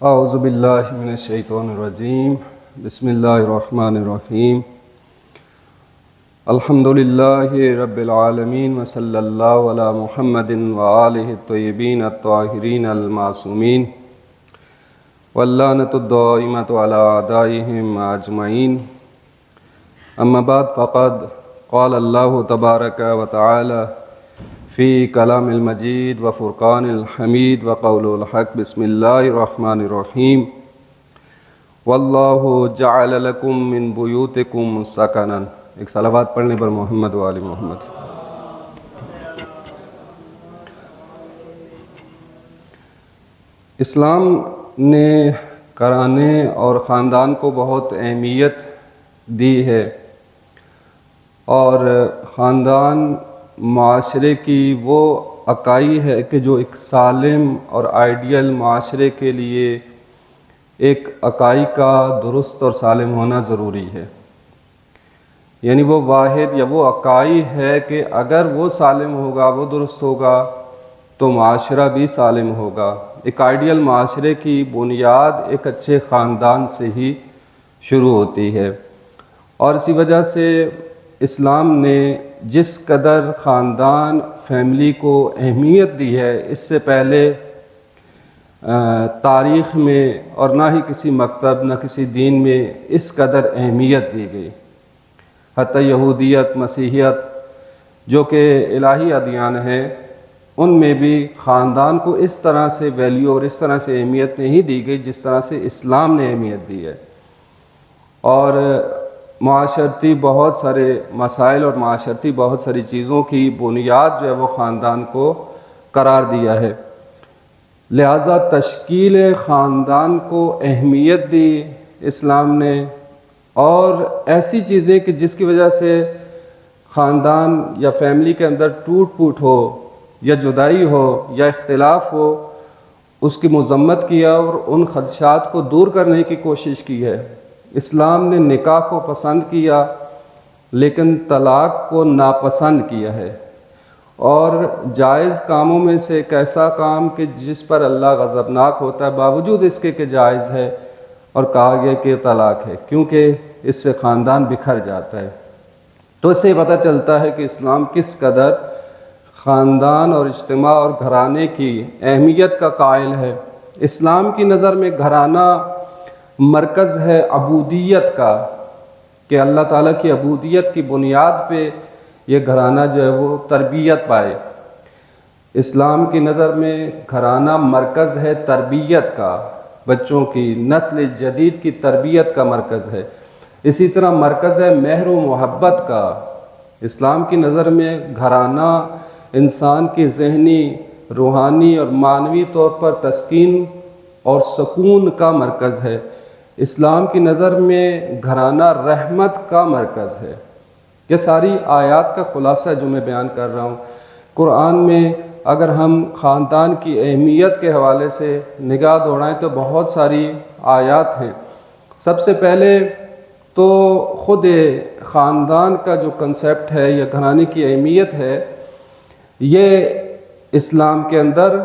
اعوذ باللہ من الشیطان الرجیم بسم اللہ الرحمن الرحیم الحمد للہ رب العالمین وصلی اللہ علی محمد وآلہ الطیبین الطاہرین المعصومین واللعنۃ الدائمۃ علی اعدائہم اجمعین اما بعد فقد قال اللہ تبارک و تعالی فی کلام المجید و فرقان الحمید و قول الحق بسم اللہ الرحمن الرحیم واللہ جعل لکم من بیوتکم سکنا۔ ایک صلوات پڑھنے پر محمد و آل محمد۔ اسلام نے گھرانے اور خاندان کو بہت اہمیت دی ہے، اور خاندان معاشرے کی وہ اکائی ہے کہ جو ایک سالم اور آئیڈیل معاشرے کے لیے ایک اکائی کا درست اور سالم ہونا ضروری ہے۔ یعنی وہ واحد یا وہ اکائی ہے کہ اگر وہ سالم ہوگا، وہ درست ہوگا، تو معاشرہ بھی سالم ہوگا۔ ایک آئیڈیل معاشرے کی بنیاد ایک اچھے خاندان سے ہی شروع ہوتی ہے، اور اسی وجہ سے اسلام نے جس قدر خاندان فیملی کو اہمیت دی ہے، اس سے پہلے تاریخ میں اور نہ ہی کسی مکتب نہ کسی دین میں اس قدر اہمیت دی گئی۔ حتی یہودیت، مسیحیت جو کہ الہی ادیان ہیں، ان میں بھی خاندان کو اس طرح سے ویلیو اور اس طرح سے اہمیت نہیں دی گئی جس طرح سے اسلام نے اہمیت دی ہے، اور معاشرتی بہت سارے مسائل اور معاشرتی بہت ساری چیزوں کی بنیاد جو ہے وہ خاندان کو قرار دیا ہے۔ لہذا تشکیل خاندان کو اہمیت دی اسلام نے، اور ایسی چیزیں کہ جس کی وجہ سے خاندان یا فیملی کے اندر ٹوٹ پھوٹ ہو یا جدائی ہو یا اختلاف ہو، اس کی مذمت کیا اور ان خدشات کو دور کرنے کی کوشش کی ہے۔ اسلام نے نکاح کو پسند کیا لیکن طلاق کو ناپسند کیا ہے، اور جائز کاموں میں سے ایک ایسا کام کہ جس پر اللہ غضبناک ہوتا ہے باوجود اس کے کہ جائز ہے، اور کہا گیا کہ طلاق ہے، کیونکہ اس سے خاندان بکھر جاتا ہے۔ تو اس سے پتہ چلتا ہے کہ اسلام کس قدر خاندان اور اجتماع اور گھرانے کی اہمیت کا قائل ہے۔ اسلام کی نظر میں گھرانہ مرکز ہے عبودیت کا، کہ اللہ تعالیٰ کی عبودیت کی بنیاد پہ یہ گھرانہ جو ہے وہ تربیت پائے۔ اسلام کی نظر میں گھرانہ مرکز ہے تربیت کا، بچوں کی نسل جدید کی تربیت کا مرکز ہے۔ اسی طرح مرکز ہے مہر و محبت کا۔ اسلام کی نظر میں گھرانہ انسان کی ذہنی، روحانی اور معنوی طور پر تسکین اور سکون کا مرکز ہے۔ اسلام کی نظر میں گھرانہ رحمت کا مرکز ہے۔ یہ ساری آیات کا خلاصہ جو میں بیان کر رہا ہوں، قرآن میں اگر ہم خاندان کی اہمیت کے حوالے سے نگاہ دوڑائیں تو بہت ساری آیات ہیں۔ سب سے پہلے تو خود خاندان کا جو کنسیپٹ ہے یا گھرانے کی اہمیت ہے، یہ اسلام کے اندر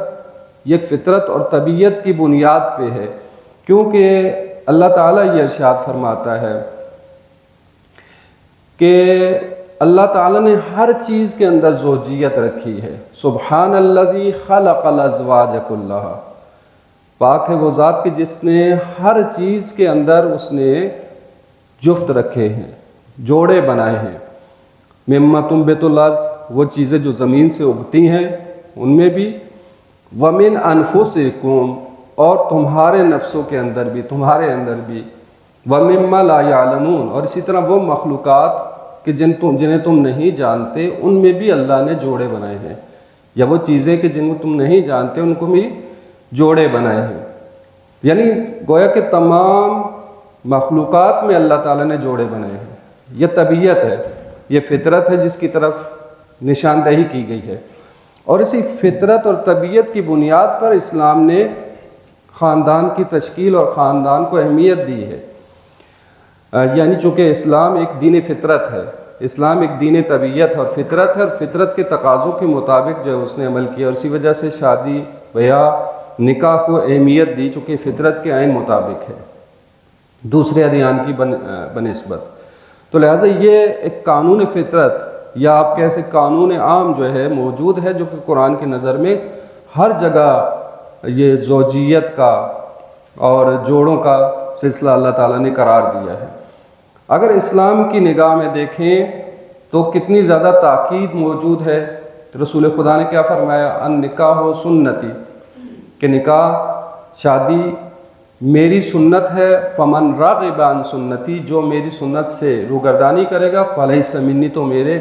یہ فطرت اور طبیعت کی بنیاد پہ ہے، کیونکہ اللہ تعالیٰ یہ ارشاد فرماتا ہے کہ اللہ تعالیٰ نے ہر چیز کے اندر زوجیت رکھی ہے۔ سبحان الذی خلق الازواج کلھا، پاک ہے وہ ذات کہ جس نے ہر چیز کے اندر اس نے جفت رکھے ہیں، جوڑے بنائے ہیں۔ مما تنبت الارض، وہ چیزیں جو زمین سے اگتی ہیں ان میں بھی، ومن انفسکم، اور تمہارے نفسوں کے اندر بھی، تمہارے اندر بھی، ومما لا یعلمون، اور اسی طرح وہ مخلوقات کہ جنہیں تم نہیں جانتے ان میں بھی اللہ نے جوڑے بنائے ہیں، یا وہ چیزیں کہ جن کو تم نہیں جانتے ان کو بھی جوڑے بنائے ہیں۔ یعنی گویا کہ تمام مخلوقات میں اللہ تعالیٰ نے جوڑے بنائے ہیں۔ یہ طبیعت ہے، یہ فطرت ہے جس کی طرف نشاندہی کی گئی ہے، اور اسی فطرت اور طبیعت کی بنیاد پر اسلام نے خاندان کی تشکیل اور خاندان کو اہمیت دی ہے۔ یعنی چونکہ اسلام ایک دین فطرت ہے، اسلام ایک دین طبیعت اور فطرت ہے، اور فطرت کے تقاضوں کے مطابق جو ہے اس نے عمل کیا، اور اسی وجہ سے شادی، بیاہ نکاح کو اہمیت دی چونکہ فطرت کے عین مطابق ہے دوسرے ادیان کی بنسبت. تو لہٰذا یہ ایک قانون فطرت یا آپ کہہ سکتے قانون عام جو ہے موجود ہے، جو کہ قرآن کی نظر میں ہر جگہ یہ زوجیت کا اور جوڑوں کا سلسلہ اللہ تعالیٰ نے قرار دیا ہے. اگر اسلام کی نگاہ میں دیکھیں تو کتنی زیادہ تاکید موجود ہے. رسول خدا نے کیا فرمایا؟ ان نکاح و سنتی، کہ نکاح شادی میری سنت ہے. فمن راغب عن سنتی، جو میری سنت سے روگردانی کرے گا فلیس منی، تو میرے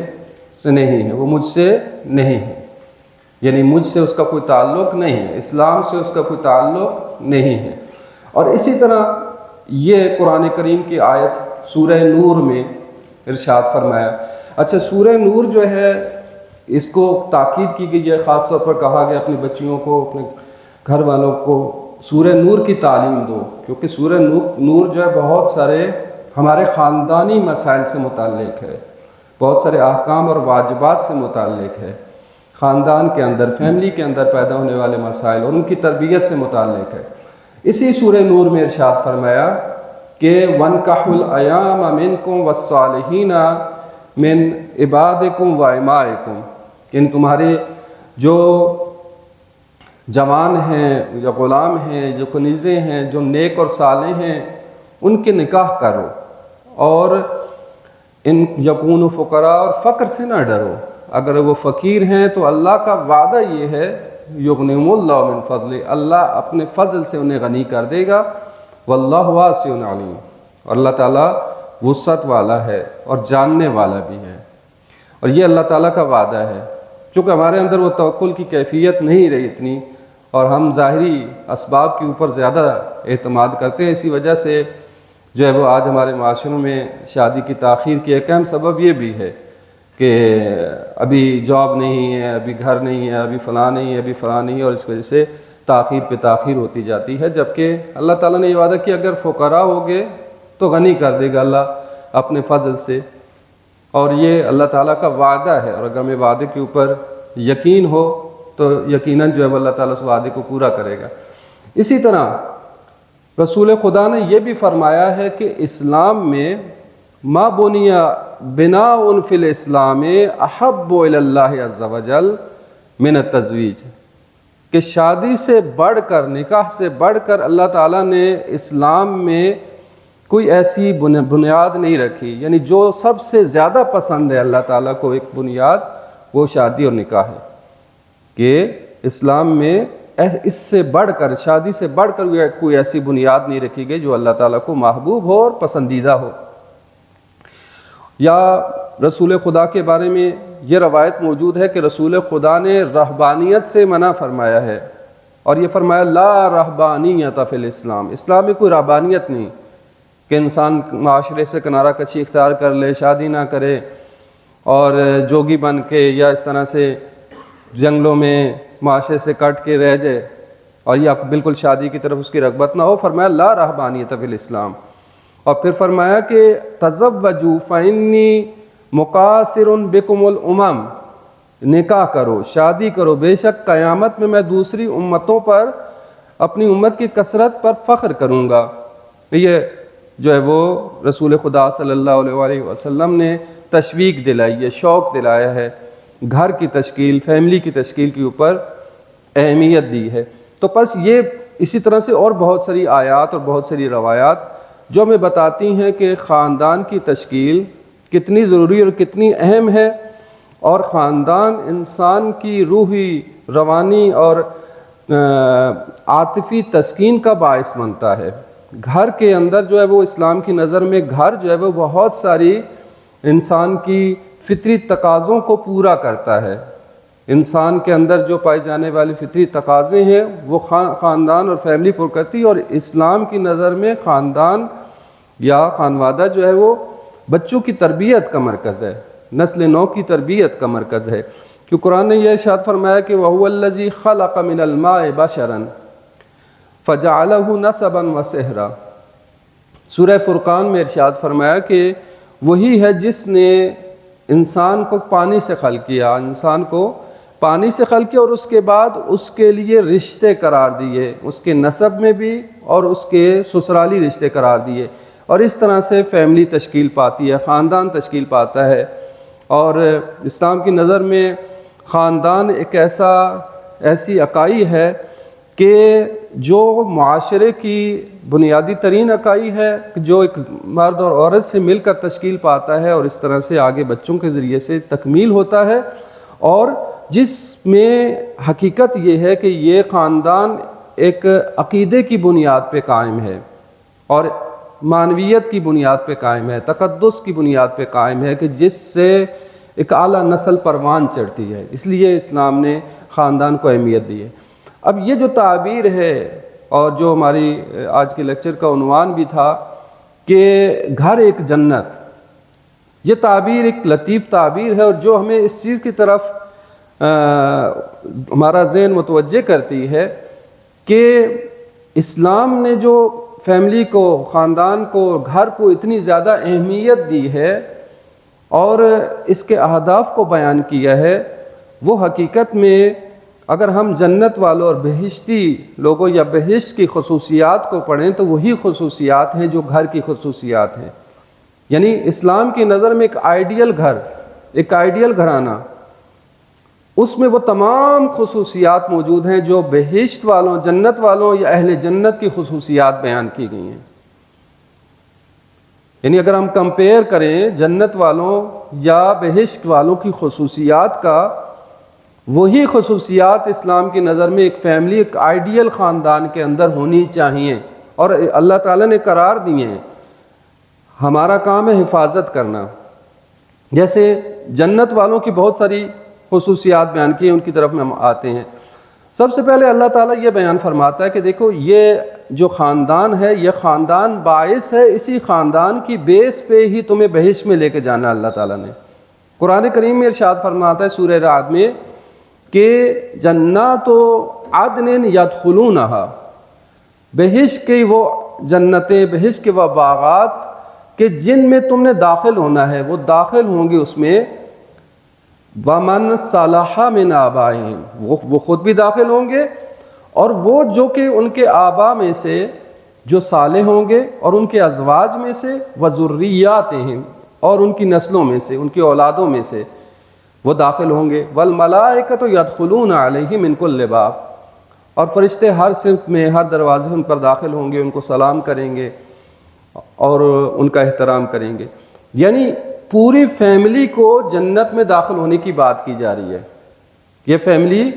سے نہیں ہے، وہ مجھ سے نہیں ہے. یعنی مجھ سے اس کا کوئی تعلق نہیں ہے، اسلام سے اس کا کوئی تعلق نہیں ہے. اور اسی طرح یہ قرآن کریم کی آیت سورہ نور میں ارشاد فرمایا. اچھا، سورہ نور جو ہے اس کو تاکید کی گئی ہے، خاص طور پر کہا گیا اپنی بچیوں کو، اپنے گھر والوں کو سورہ نور کی تعلیم دو، کیونکہ سورہ نور جو ہے بہت سارے ہمارے خاندانی مسائل سے متعلق ہے، بہت سارے احکام اور واجبات سے متعلق ہے، خاندان کے اندر، فیملی کے اندر پیدا ہونے والے مسائل اور ان کی تربیت سے متعلق ہے. اسی سورہ نور میں ارشاد فرمایا کہ وَانْكَحُوا الْأَيَامَ مِنْكُمْ وَالصَّالِحِينَ مِنْ عِبَادِكُمْ وَإِمَائِكُمْ، کہ تمہارے جو جوان ہیں یا غلام ہیں، جو کنیزیں ہیں، جو نیک اور صالح ہیں، ان کے نکاح کرو، اور ان یکون فقراء، اور فقر سے نہ ڈرو. اگر وہ فقیر ہیں تو اللہ کا وعدہ یہ ہے یغنیہم اللہ من فضل، اللہ اپنے فضل سے انہیں غنی کر دے گا. واللہ واسع علیم، اور اللہ تعالیٰ وسعت والا ہے اور جاننے والا بھی ہے. اور یہ اللہ تعالیٰ کا وعدہ ہے. چونکہ ہمارے اندر وہ توکل کی کیفیت نہیں رہی اتنی، اور ہم ظاہری اسباب کے اوپر زیادہ اعتماد کرتے ہیں، اسی وجہ سے جو ہے وہ آج ہمارے معاشروں میں شادی کی تاخیر کی ایک اہم سبب یہ بھی ہے کہ ابھی جاب نہیں ہے، ابھی گھر نہیں ہے، ابھی فلاں نہیں ہے، ابھی فلاں نہیں ہے، اور اس وجہ سے تاخیر پہ تاخیر ہوتی جاتی ہے. جبکہ اللہ تعالیٰ نے یہ وعدہ کیا اگر فقراء ہوگے تو غنی کر دے گا اللہ اپنے فضل سے، اور یہ اللہ تعالیٰ کا وعدہ ہے. اور اگر ہمیں وعدے کے اوپر یقین ہو تو یقیناً جو ہے وہ اللہ تعالیٰ اس وعدے کو پورا کرے گا. اسی طرح رسول خدا نے یہ بھی فرمایا ہے کہ اسلام میں ما بنیا بناء فی الاسلام احب الی اللہ عز وجل من التزویج، کہ شادی سے بڑھ کر، نکاح سے بڑھ کر اللہ تعالیٰ نے اسلام میں کوئی ایسی بنیاد نہیں رکھی. یعنی جو سب سے زیادہ پسند ہے اللہ تعالیٰ کو ایک بنیاد، وہ شادی اور نکاح ہے. کہ اسلام میں اس سے بڑھ کر، شادی سے بڑھ کر کوئی ایسی بنیاد نہیں رکھی گئی جو اللہ تعالیٰ کو محبوب ہو اور پسندیدہ ہو. یا رسول خدا کے بارے میں یہ روایت موجود ہے کہ رسول خدا نے رہبانیت سے منع فرمایا ہے، اور یہ فرمایا لا رہبانیت فی الاسلام، اسلام میں کوئی رہبانیت نہیں کہ انسان معاشرے سے کنارہ کشی اختیار کر لے، شادی نہ کرے اور جوگی بن کے یا اس طرح سے جنگلوں میں معاشرے سے کٹ کے رہ جائے، اور یہ بالکل شادی کی طرف اس کی رغبت نہ ہو. فرمایا لا رہبانیت فی الاسلام. اور پھر فرمایا کہ تزوجوا فانی مقاصر بکم الامم، نکاح کرو، شادی کرو، بے شک قیامت میں دوسری امتوں پر، اپنی امت کی کثرت پر فخر کروں گا. یہ جو ہے وہ رسول خدا صلی اللہ علیہ وسلم نے تشویق دلائی ہے، شوق دلایا ہے، گھر کی تشکیل، فیملی کی تشکیل کے اوپر اہمیت دی ہے. تو پس یہ اسی طرح سے اور بہت ساری آیات اور بہت ساری روایات جو ہمیں بتاتی ہیں کہ خاندان کی تشکیل کتنی ضروری اور کتنی اہم ہے، اور خاندان انسان کی روحی، روانی اور عاطفی تسکین کا باعث بنتا ہے. گھر کے اندر جو ہے وہ اسلام کی نظر میں گھر جو ہے وہ بہت ساری انسان کی فطری تقاضوں کو پورا کرتا ہے. انسان کے اندر جو پائے جانے والے فطری تقاضے ہیں وہ خاندان اور فیملی پر کرتی ہے. اور اسلام کی نظر میں خاندان یا خانوادہ جو ہے وہ بچوں کی تربیت کا مرکز ہے، نسل نو کی تربیت کا مرکز ہے. کہ قرآن نے یہ ارشاد فرمایا کہ وَهُوَ الَّذِي خَلَقَ مِنَ الْمَاءِ بَشَرًا فَجَعَلَهُ نَسَبًا وَسِحْرًا. سورہ فرقان میں ارشاد فرمایا کہ وہی ہے جس نے انسان کو پانی سے خلق کیا، انسان کو پانی سے خلق کیا اور اس کے بعد اس کے لیے رشتے قرار دیے، اس کے نسب میں بھی اور اس کے سسرالی رشتے قرار دیے، اور اس طرح سے فیملی تشکیل پاتی ہے، خاندان تشکیل پاتا ہے۔ اور اسلام کی نظر میں خاندان ایک ایسی اکائی ہے کہ جو معاشرے کی بنیادی ترین اکائی ہے، جو ایک مرد اور عورت سے مل کر تشکیل پاتا ہے اور اس طرح سے آگے بچوں کے ذریعے سے تکمیل ہوتا ہے، اور جس میں حقیقت یہ ہے کہ یہ خاندان ایک عقیدے کی بنیاد پہ قائم ہے اور معنویت کی بنیاد پہ قائم ہے، تقدس کی بنیاد پہ قائم ہے، کہ جس سے ایک اعلیٰ نسل پروان چڑھتی ہے۔ اس لیے اسلام نے خاندان کو اہمیت دی ہے۔ اب یہ جو تعبیر ہے اور جو ہماری آج کے لیکچر کا عنوان بھی تھا کہ گھر ایک جنت، یہ تعبیر ایک لطیف تعبیر ہے، اور جو ہمیں اس چیز کی طرف ہمارا ذہن متوجہ کرتی ہے کہ اسلام نے جو فیملی کو، خاندان کو، گھر کو اتنی زیادہ اہمیت دی ہے اور اس کے اہداف کو بیان کیا ہے، وہ حقیقت میں اگر ہم جنت والوں اور بہشتی لوگوں یا بہشت کی خصوصیات کو پڑھیں تو وہی خصوصیات ہیں جو گھر کی خصوصیات ہیں۔ یعنی اسلام کی نظر میں ایک آئیڈیل گھر، ایک آئیڈیل گھرانہ، اس میں وہ تمام خصوصیات موجود ہیں جو بہشت والوں، جنت والوں یا اہل جنت کی خصوصیات بیان کی گئی ہیں۔ یعنی اگر ہم کمپیئر کریں جنت والوں یا بہشت والوں کی خصوصیات کا، وہی خصوصیات اسلام کی نظر میں ایک فیملی، ایک آئیڈیل خاندان کے اندر ہونی چاہیے، اور اللہ تعالیٰ نے قرار دیے ہیں۔ ہمارا کام ہے حفاظت کرنا۔ جیسے جنت والوں کی بہت ساری خصوصیات بیان کی ہیں، ان کی طرف میں ہم آتے ہیں۔ سب سے پہلے اللہ تعالیٰ یہ بیان فرماتا ہے کہ دیکھو یہ جو خاندان ہے، یہ خاندان باعث ہے، اسی خاندان کی بیس پہ ہی تمہیں بہشت میں لے کے جانا اللہ تعالیٰ نے۔ قرآن کریم میں ارشاد فرماتا ہے سورہ رعد میں کہ جنات عدن یدخلونہا، بہشت کی وہ جنتیں، بہشت کے وہ باغات کہ جن میں تم نے داخل ہونا ہے، وہ داخل ہوں گے اس میں، وَمَنْ صَلَحَ مِنْ آبَائِهِمْ، وہ خود بھی داخل ہوں گے، اور وہ جو کہ ان کے آبا میں سے جو صالح ہوں گے، اور ان کے ازواج میں سے، وَذُرِّيَّاتِهِمْ، اور ان کی نسلوں میں سے، ان کی اولادوں میں سے وہ داخل ہوں گے، وَالْمَلَائِكَةُ يَدْخُلُونَ عَلَيْهِمْ مِنْ كُلِّ بَابٍ، اور فرشتے ہر صنف میں، ہر دروازے ان پر داخل ہوں گے، ان کو سلام کریں گے اور ان کا احترام کریں گے۔ یعنی پوری فیملی کو جنت میں داخل ہونے کی بات کی جا رہی ہے۔ یہ فیملی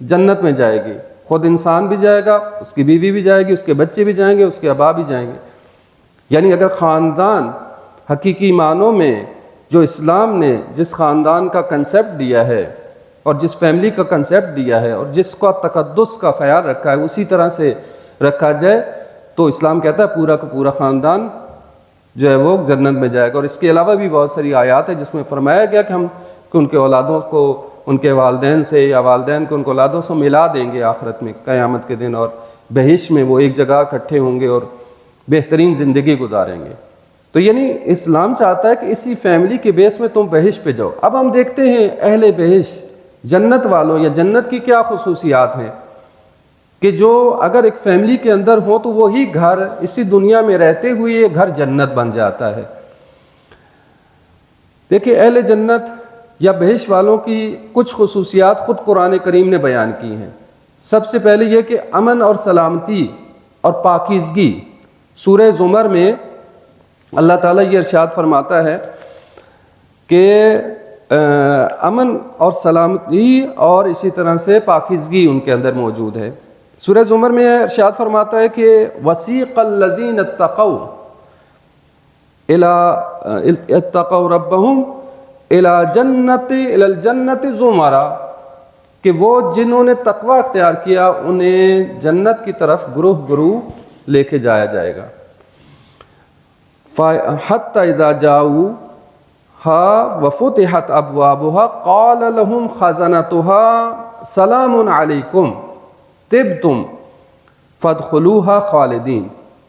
جنت میں جائے گی، خود انسان بھی جائے گا، اس کی بیوی بھی جائے گی، اس کے بچے بھی جائیں گے، اس کے آبا بھی جائیں گے۔ یعنی اگر خاندان حقیقی معنوں میں جو اسلام نے جس خاندان کا کنسیپٹ دیا ہے اور جس فیملی کا کنسیپٹ دیا ہے اور جس کا تقدس کا خیال رکھا ہے اسی طرح سے رکھا جائے، تو اسلام کہتا ہے پورا کا پورا خاندان جو ہے وہ جنت میں جائے گا۔ اور اس کے علاوہ بھی بہت ساری آیات ہیں جس میں فرمایا گیا کہ ہم ان کے اولادوں کو ان کے والدین سے، یا والدین کو ان کے اولادوں سے ملا دیں گے آخرت میں، قیامت کے دن، اور بہشت میں وہ ایک جگہ اکٹھے ہوں گے اور بہترین زندگی گزاریں گے۔ تو یعنی اسلام چاہتا ہے کہ اسی فیملی کے بیس میں تم بہشت پہ جاؤ۔ اب ہم دیکھتے ہیں اہل بہشت، جنت والوں یا جنت کی کیا خصوصیات ہیں کہ جو اگر ایک فیملی کے اندر ہو تو وہی گھر اسی دنیا میں رہتے ہوئے یہ گھر جنت بن جاتا ہے۔ دیکھیں اہل جنت یا بہشت والوں کی کچھ خصوصیات خود قرآن کریم نے بیان کی ہیں۔ سب سے پہلے یہ کہ امن اور سلامتی اور پاکیزگی۔ سورہ زمر میں اللہ تعالیٰ یہ ارشاد فرماتا ہے کہ امن اور سلامتی اور اسی طرح سے پاکیزگی ان کے اندر موجود ہے۔ سورہ زمر میں ارشاد فرماتا ہے کہ وَسِيقَ الَّذِينَ اتَّقَوْا رَبَّهُمْ إِلَى الْجَنَّةِ زُمَرًا، کہ وہ جنہوں نے تقوی اختیار کیا انہیں جنت کی طرف گروہ گروہ لے کے جایا جائے گا۔ حَتَّى إِذَا جَاءُوهَا وَفُتِحَتْ أَبْوَابُهَا قَالَ لَهُمْ خَزَنَتُهَا سَلَامٌ عَلَيْكُمْ طِبْتُمْ فَادْخُلُوهَا خَالِدِينَ،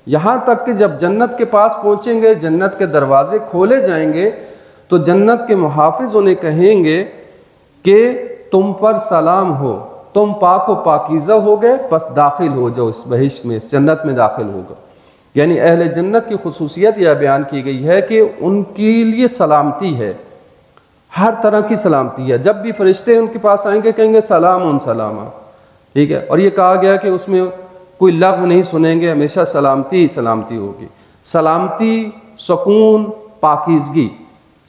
یہاں تک کہ جب جنت کے پاس پہنچیں گے، جنت کے دروازے کھولے جائیں گے، تو جنت کے محافظ انہیں کہیں گے کہ تم پر سلام ہو، تم پاک و پاکیزہ ہو گئے، بس داخل ہو جاؤ اس بہشت میں، اس جنت میں داخل ہو گئے۔ یعنی اہل جنت کی خصوصیت یہ بیان کی گئی ہے کہ ان کے لیے سلامتی ہے، ہر طرح کی سلامتی ہے۔ جب بھی فرشتے ان کے پاس آئیں گے کہیں گے سلام سلامہ، ٹھیک ہے۔ اور یہ کہا گیا کہ اس میں کوئی لغو نہیں سنیں گے، ہمیشہ سلامتی سلامتی ہوگی، سلامتی، سکون، پاکیزگی۔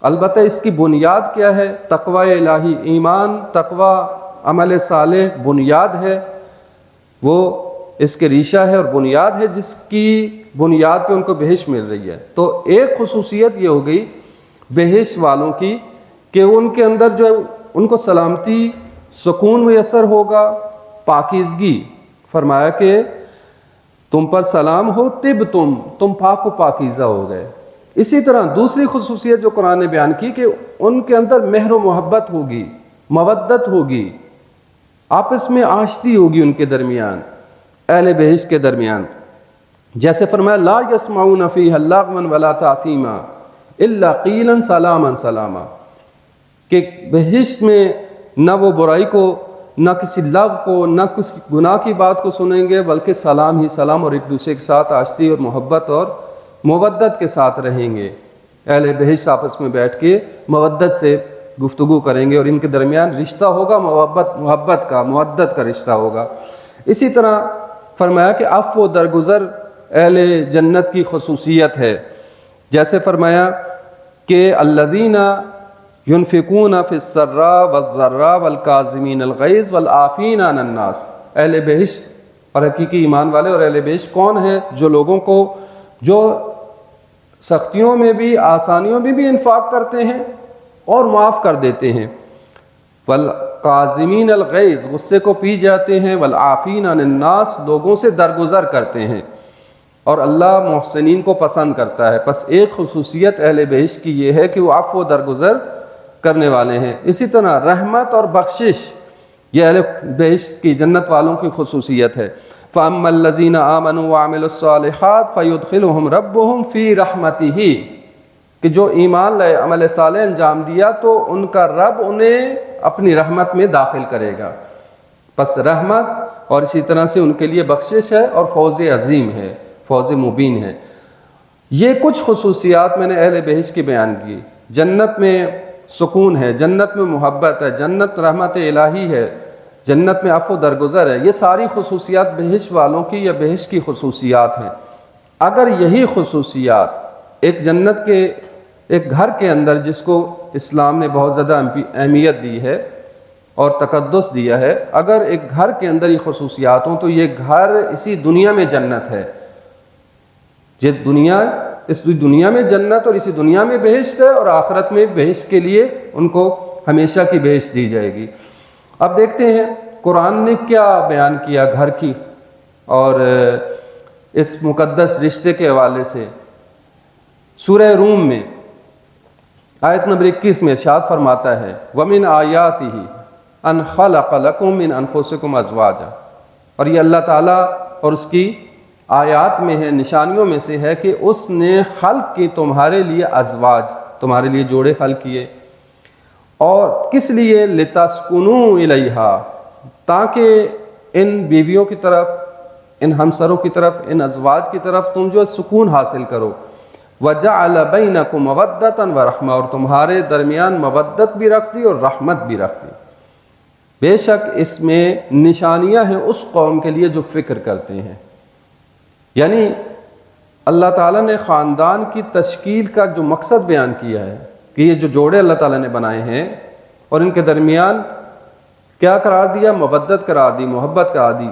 البتہ اس کی بنیاد کیا ہے؟ تقوی الہی، ایمان، تقوی، عمل صالح بنیاد ہے، وہ اس کے ریشہ ہے اور بنیاد ہے جس کی بنیاد پہ ان کو بہشت مل رہی ہے۔ تو ایک خصوصیت یہ ہو گئی بہشت والوں کی کہ ان کے اندر جو ان کو سلامتی، سکون میسر ہوگا، پاکیزگی۔ فرمایا کہ تم پر سلام ہو، طب تم پاک و پاکیزہ ہو گئے۔ اسی طرح دوسری خصوصیت جو قرآن نے بیان کی کہ ان کے اندر مہر و محبت ہوگی، مودت ہوگی، آپس میں آشتی ہوگی ان کے درمیان، اہل بہشت کے درمیان۔ جیسے فرمایا لا یسمعون فیہا لغوا ولا تأثیما الا قیلا سلاما سلاما، کہ بہشت میں نہ وہ برائی کو، نہ کسی لغو کو، نہ کسی گناہ کی بات کو سنیں گے، بلکہ سلام ہی سلام، اور ایک دوسرے کے ساتھ آشتی اور محبت اور مودت کے ساتھ رہیں گے۔ اہل بہشت آپس میں بیٹھ کے مودت سے گفتگو کریں گے اور ان کے درمیان رشتہ ہوگا محبت کا، مودت کا رشتہ ہوگا۔ اسی طرح فرمایا کہ عفو و درگزر اہل جنت کی خصوصیت ہے۔ جیسے فرمایا کہ الذین ينفقون فی السراء والضراء والکاظمین الغیظ والعافین عن الناس۔ اہل بہشت اور حقیقی ایمان والے اور اہل بہشت کون ہیں؟ جو لوگوں کو جو سختیوں میں بھی، آسانیوں میں بھی انفاق کرتے ہیں اور معاف کر دیتے ہیں۔ والقاظمین الغیظ، غصے کو پی جاتے ہیں، والعافین عن الناس، لوگوں سے درگزر کرتے ہیں، اور اللہ محسنین کو پسند کرتا ہے۔ پس ایک خصوصیت اہل بہشت کی یہ ہے کہ وہ عفو و درگزر کرنے والے ہیں۔ اسی طرح رحمت اور بخشش یہ اہل بہشت کی، جنت والوں کی خصوصیت ہے۔ فَأَمَّا الَّذِينَ آمَنُوا وَعَمِلُوا الصَّالِحَاتِ فَيُدْخِلُهُمْ رَبُّهُمْ فِي رَحْمَتِهِ، کہ جو ایمان لائے، عمل صالح انجام دیا، تو ان کا رب انہیں اپنی رحمت میں داخل کرے گا۔ پس رحمت اور اسی طرح سے ان کے لیے بخشش ہے اور فوز عظیم ہے، فوز مبین ہے۔ یہ کچھ خصوصیات میں نے اہل بہشت کی بیان کی۔ جنت میں سکون ہے، جنت میں محبت ہے، جنت رحمت الہی ہے، جنت میں عفو درگزر ہے۔ یہ ساری خصوصیات بہشت والوں کی یا بہشت کی خصوصیات ہیں۔ اگر یہی خصوصیات ایک جنت کے ایک گھر کے اندر، جس کو اسلام نے بہت زیادہ اہمیت دی ہے اور تقدس دیا ہے، اگر ایک گھر کے اندر یہ خصوصیات ہوں تو یہ گھر اسی دنیا میں جنت ہے۔ یہ دنیا، اس دنیا میں جنت اور اسی دنیا میں بہشت ہے، اور آخرت میں بہشت کے لیے ان کو ہمیشہ کی بہشت دی جائے گی۔ اب دیکھتے ہیں قرآن نے کیا بیان کیا گھر کی اور اس مقدس رشتے کے حوالے سے۔ سورہ روم میں آیت نمبر 21 میں ارشاد فرماتا ہے وَمِنْ آیَاتِهِ أَنْ خَلَقَ لَكُم مِّنْ أَنفُسِكُمْ أَزْوَاجًا، اور یہ اللہ تعالیٰ اور اس کی آیات میں ہے، نشانیوں میں سے ہے کہ اس نے خلق کی تمہارے لیے ازواج، تمہارے لیے جوڑے خلق کیے، اور کس لیے؟ لِتَسْكُنُوا إِلَيْهَا، تاکہ ان بیویوں کی طرف، ان ہمسروں کی طرف، ان ازواج کی طرف تم جو سکون حاصل کرو۔ وَجَعَلَ بَيْنَكُمْ مَوَدَّةً وَرَحْمَةً، اور تمہارے درمیان مودت بھی رکھ دی اور رحمت بھی رکھ دی۔ بے شک اس میں نشانیاں ہیں اس قوم کے لیے جو فکر کرتے ہیں۔ یعنی اللہ تعالیٰ نے خاندان کی تشکیل کا جو مقصد بیان کیا ہے کہ یہ جو جوڑے اللہ تعالیٰ نے بنائے ہیں اور ان کے درمیان کیا قرار دیا؟ مودت قرار دی، محبت قرار دی۔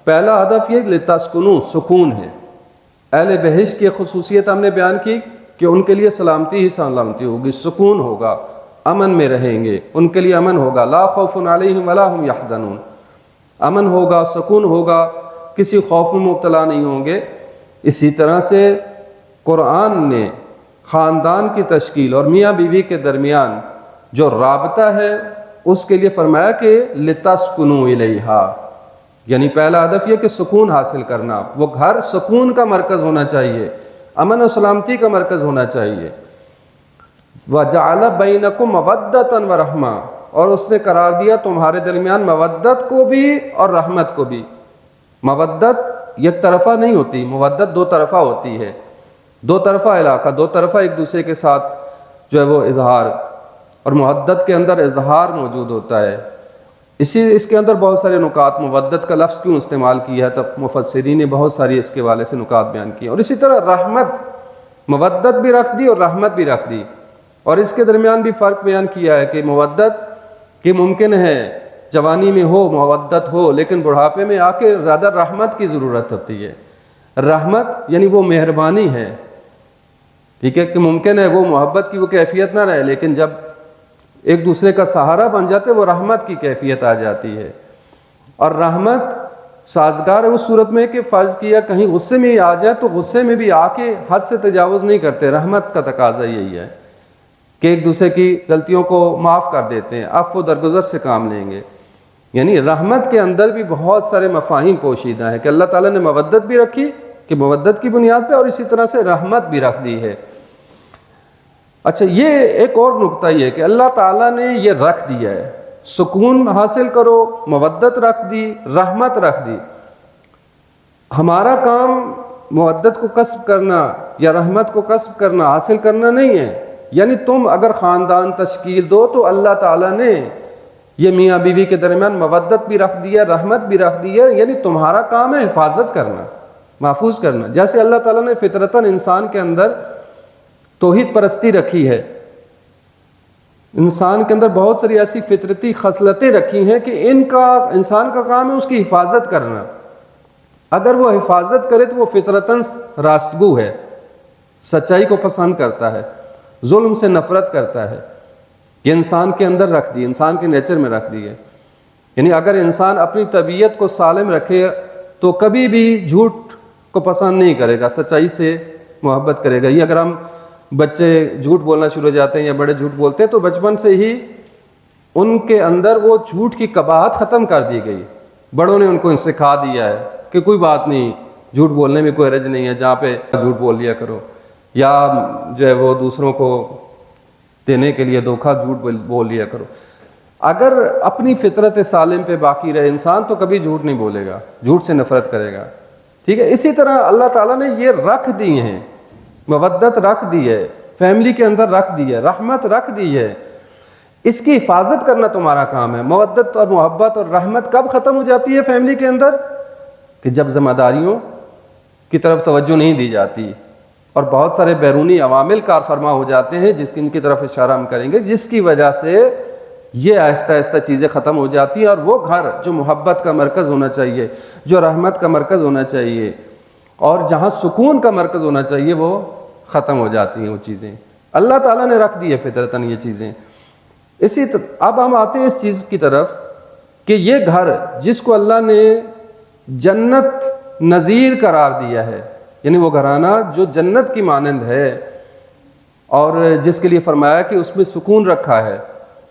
پہلا ہدف یہ لِتَسْكُنُوا، سکون ہے۔ اہل بہشت کی خصوصیت ہم نے بیان کی کہ ان کے لیے سلامتی ہی سلامتی ہوگی، سکون ہوگا، امن میں رہیں گے، ان کے لیے امن ہوگا، لا خوف علیہم ولا هم یحزنون، امن ہوگا، سکون ہوگا، کسی خوف میں مبتلا نہیں ہوں گے۔ اسی طرح سے قرآن نے خاندان کی تشکیل اور میاں بیوی کے درمیان جو رابطہ ہے اس کے لیے فرمایا کہ لِتَسْكُنُوا إِلَيْهَا، یعنی پہلا ہدف یہ کہ سکون حاصل کرنا، وہ گھر سکون کا مرکز ہونا چاہیے، امن و سلامتی کا مرکز ہونا چاہیے۔ وَجَعَلَ بَيْنَكُمْ مَوَدَّةً وَرَحْمَةً، اور اس نے قرار دیا تمہارے درمیان مودت کو بھی اور رحمت کو بھی۔ مودت یک طرفہ نہیں ہوتی، مودت دو طرفہ ہوتی ہے، دو طرفہ علاقہ، دو طرفہ ایک دوسرے کے ساتھ جو ہے وہ اظہار، اور مودت کے اندر اظہار موجود ہوتا ہے۔ اس کے اندر بہت سارے نکات، مودت کا لفظ کیوں استعمال کیا ہے، تب مفسرین نے بہت ساری اس کے حوالے سے نکات بیان کیے۔ اور اسی طرح رحمت، مودت بھی رکھ دی اور رحمت بھی رکھ دی، اور اس کے درمیان بھی فرق بیان کیا ہے کہ مودت کہ ممکن ہے جوانی میں ہو، مودت ہو، لیکن بڑھاپے میں آ کے زیادہ رحمت کی ضرورت ہوتی ہے۔ رحمت یعنی وہ مہربانی ہے، ٹھیک ہے، کہ ممکن ہے وہ محبت کی وہ کیفیت نہ رہے، لیکن جب ایک دوسرے کا سہارا بن جاتے وہ رحمت کی کیفیت آ جاتی ہے۔ اور رحمت سازگار ہے اس صورت میں کہ فرض کیا کہیں غصے میں ہی آ جائے تو غصے میں بھی آ کے حد سے تجاوز نہیں کرتے۔ رحمت کا تقاضا یہی ہے کہ ایک دوسرے کی غلطیوں کو معاف کر دیتے ہیں، عفو درگزر سے کام لیں گے۔ یعنی رحمت کے اندر بھی بہت سارے مفاہیم پوشیدہ ہیں کہ اللہ تعالیٰ نے مودت بھی رکھی کہ مودت کی بنیاد پہ، اور اسی طرح سے رحمت بھی رکھ دی ہے۔ اچھا، یہ ایک اور نقطہ یہ ہے کہ اللہ تعالیٰ نے یہ رکھ دیا ہے، سکون حاصل کرو، مودت رکھ دی، رحمت رکھ دی۔ ہمارا کام مودت کو کسب کرنا یا رحمت کو کسب کرنا، حاصل کرنا نہیں ہے۔ یعنی تم اگر خاندان تشکیل دو تو اللہ تعالیٰ نے یہ میاں بیوی کے درمیان مودت بھی رکھ دیا، رحمت بھی رکھ دی ہے، یعنی تمہارا کام ہے حفاظت کرنا، محفوظ کرنا۔ جیسے اللہ تعالیٰ نے فطرتاً انسان کے اندر توحید پرستی رکھی ہے، انسان کے اندر بہت ساری ایسی فطرتی خصلتیں رکھی ہیں کہ انسان کا کام ہے اس کی حفاظت کرنا۔ اگر وہ حفاظت کرے تو وہ فطرتاً راستگو ہے، سچائی کو پسند کرتا ہے، ظلم سے نفرت کرتا ہے۔ یہ انسان کے اندر رکھ دی، انسان کے نیچر میں رکھ دی ہے۔ یعنی اگر انسان اپنی طبیعت کو سالم رکھے تو کبھی بھی جھوٹ کو پسند نہیں کرے گا، سچائی سے محبت کرے گا۔ یہ اگر ہم بچے جھوٹ بولنا شروع ہو جاتے ہیں یا بڑے جھوٹ بولتے ہیں تو بچپن سے ہی ان کے اندر وہ جھوٹ کی قباحت ختم کر دی گئی، بڑوں نے ان کو سکھا دیا ہے کہ کوئی بات نہیں، جھوٹ بولنے میں کوئی حرج نہیں ہے، جہاں پہ جھوٹ بول لیا کرو، یا جو ہے وہ دوسروں کو دینے کے لیے دھوکہ جھوٹ بول لیا کرو۔ اگر اپنی فطرت سالم پہ باقی رہے انسان تو کبھی جھوٹ نہیں بولے گا، جھوٹ سے نفرت کرے گا، ٹھیک ہے۔ اسی طرح اللہ تعالیٰ نے یہ رکھ دی ہیں، مودت رکھ دی ہے، فیملی کے اندر رکھ دی ہے، رحمت رکھ دی ہے، اس کی حفاظت کرنا تمہارا کام ہے۔ مودت اور محبت اور رحمت کب ختم ہو جاتی ہے فیملی کے اندر؟ کہ جب ذمہ داریوں کی طرف توجہ نہیں دی جاتی اور بہت سارے بیرونی عوامل کار فرما ہو جاتے ہیں، ان کی طرف اشارہ ہم کریں گے، جس کی وجہ سے یہ آہستہ آہستہ چیزیں ختم ہو جاتی ہیں، اور وہ گھر جو محبت کا مرکز ہونا چاہیے، جو رحمت کا مرکز ہونا چاہیے، اور جہاں سکون کا مرکز ہونا چاہیے، وہ ختم ہو جاتی ہیں وہ چیزیں۔ اللہ تعالیٰ نے رکھ دی ہے فطرتاً یہ چیزیں۔ اب ہم آتے ہیں اس چیز کی طرف کہ یہ گھر جس کو اللہ نے جنت نظیر قرار دیا ہے، یعنی وہ گھرانہ جو جنت کی مانند ہے، اور جس کے لیے فرمایا کہ اس میں سکون رکھا ہے،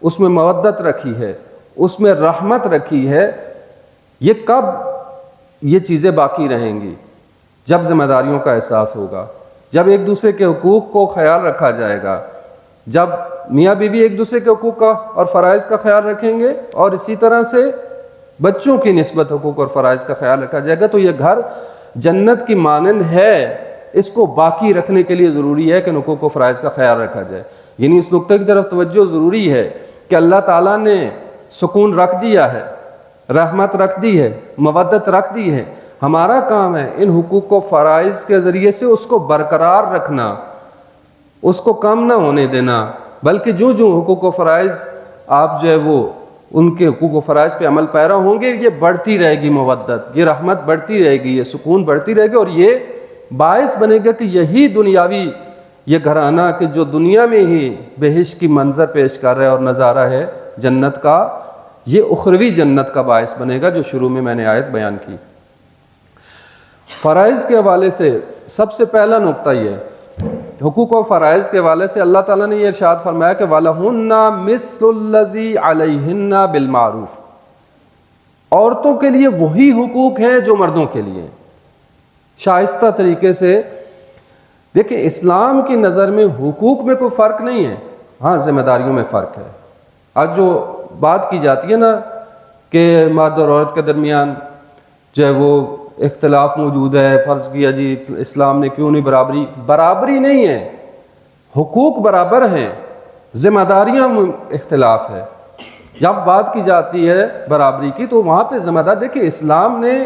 اس میں مودت رکھی ہے، اس میں رحمت رکھی ہے، یہ کب یہ چیزیں باقی رہیں گی؟ جب ذمہ داریوں کا احساس ہوگا، جب ایک دوسرے کے حقوق کو خیال رکھا جائے گا، جب میاں بیوی ایک دوسرے کے حقوق کا اور فرائض کا خیال رکھیں گے، اور اسی طرح سے بچوں کی نسبت حقوق اور فرائض کا خیال رکھا جائے گا، تو یہ گھر جنت کی مانند ہے۔ اس کو باقی رکھنے کے لیے ضروری ہے کہ حقوق و فرائض کا خیال رکھا جائے۔ یعنی اس نقطے کی طرف توجہ ضروری ہے کہ اللہ تعالیٰ نے سکون رکھ دیا ہے، رحمت رکھ دی ہے، مودت رکھ دی ہے۔ ہمارا کام ہے ان حقوق و فرائض کے ذریعے سے اس کو برقرار رکھنا، اس کو کم نہ ہونے دینا، بلکہ جو حقوق و فرائض آپ جو ہے وہ ان کے حقوق و فرائض پہ عمل پیرا ہوں گے، یہ بڑھتی رہے گی مودت، یہ رحمت بڑھتی رہے گی، یہ سکون بڑھتی رہے گی، اور یہ باعث بنے گا کہ یہی دنیاوی یہ گھرانہ کہ جو دنیا میں ہی بہشت کی منظر پیش کر رہا ہے اور نظارہ ہے جنت کا، یہ اخروی جنت کا باعث بنے گا، جو شروع میں نے آیت بیان کی۔ فرائض کے حوالے سے سب سے پہلا نقطہ یہ ہے، حقوق و فرائض کے حوالے سے اللہ تعالیٰ نے یہ ارشاد فرمایا کہ وَلَهُنَّ مِثْلُ الَّذِي عَلَيْهِنَّ بِالْمَعْرُوفِ، عورتوں کے لیے وہی حقوق ہیں جو مردوں کے لیے، شائستہ طریقے سے۔ دیکھیں اسلام کی نظر میں حقوق میں کوئی فرق نہیں ہے، ہاں ذمہ داریوں میں فرق ہے۔ آج جو بات کی جاتی ہے نا کہ مرد اور عورت کے درمیان جو ہے وہ اختلاف موجود ہے، فرض کیا جی اسلام نے کیوں نہیں برابری نہیں ہے، حقوق برابر ہیں، ذمہ داریاں میں اختلاف ہے۔ جب بات کی جاتی ہے برابری کی تو وہاں پہ ذمہ دار، دیکھیں اسلام نے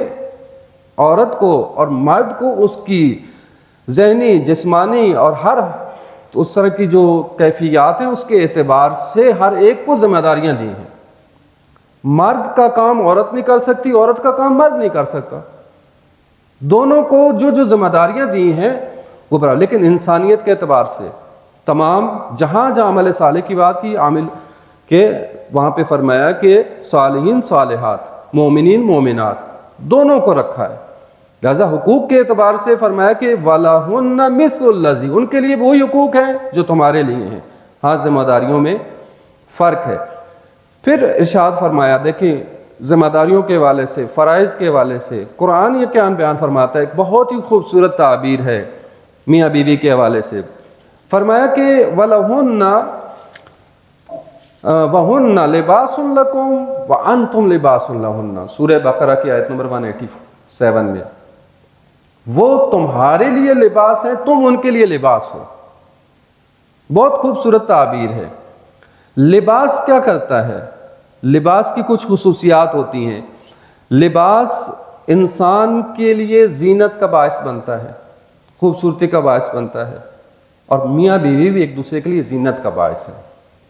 عورت کو اور مرد کو اس کی ذہنی، جسمانی اور ہر اس طرح کی جو کیفیات ہیں اس کے اعتبار سے ہر ایک کو ذمہ داریاں دی ہیں۔ مرد کا کام عورت نہیں کر سکتی، عورت کا کام مرد نہیں کر سکتا، دونوں کو جو ذمہ داریاں دی ہیں وہ برابر۔ لیکن انسانیت کے اعتبار سے تمام جہاں عمل صالح کی بات کی، عامل کہ وہاں پہ فرمایا کہ صالحین صالحات، مومنین مومنات دونوں کو رکھا ہے۔ لہذا حقوق کے اعتبار سے فرمایا کہ وَلَهُنَّ مِثْلُ الَّذِي، ان کے لیے وہی حقوق ہیں جو تمہارے لیے ہیں، ہاں ذمہ داریوں میں فرق ہے۔ پھر ارشاد فرمایا، دیکھیں ذمہ داریوں کے حوالے سے، فرائض کے حوالے سے قرآن یہ کیا بیان فرماتا ہے، ایک بہت ہی خوبصورت تعبیر ہے میاں بیوی کے حوالے سے۔ فرمایا کہ وَهُنَّ لِبَاسٌ لَكُمْ وَأَنْتُمْ لِبَاسٌ لَهُنَّ، سورہ بقرہ کی آیت نمبر 187 میں، وہ تمہارے لیے لباس ہے، تم ان کے لیے لباس ہو۔ بہت خوبصورت تعبیر ہے۔ لباس کیا کرتا ہے؟ لباس کی کچھ خصوصیات ہوتی ہیں۔ لباس انسان کے لیے زینت کا باعث بنتا ہے، خوبصورتی کا باعث بنتا ہے، اور میاں بیوی بھی ایک دوسرے کے لیے زینت کا باعث ہے،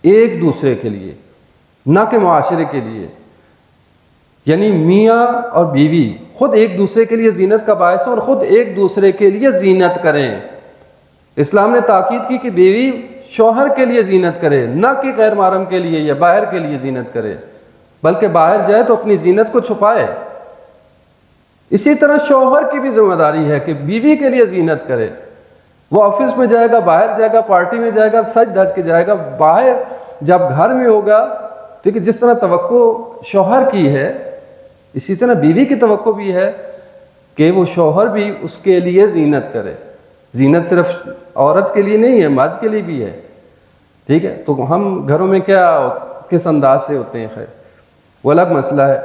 ایک دوسرے کے لیے، نہ کہ معاشرے کے لیے۔ یعنی میاں اور بیوی خود ایک دوسرے کے لیے زینت کا باعث ہے اور خود ایک دوسرے کے لیے زینت کریں۔ اسلام نے تاکید کی کہ بیوی شوہر کے لیے زینت کرے، نہ کہ غیر محرم کے لیے یا باہر کے لیے زینت کرے، بلکہ باہر جائے تو اپنی زینت کو چھپائے۔ اسی طرح شوہر کی بھی ذمہ داری ہے کہ بیوی کے لیے زینت کرے۔ وہ آفس میں جائے گا، باہر جائے گا، پارٹی میں جائے گا، سج دھج کے جائے گا، باہر جب گھر میں ہوگا، ٹھیک ہے، جس طرح توقع شوہر کی ہے اسی طرح بیوی کی توقع بھی ہے کہ وہ شوہر بھی اس کے لیے زینت کرے۔ زینت صرف عورت کے لیے نہیں ہے، مرد کے لیے بھی ہے، ٹھیک ہے۔ تو ہم گھروں میں کیا کس انداز سے ہوتے ہیں، خیر وہ الگ مسئلہ ہے،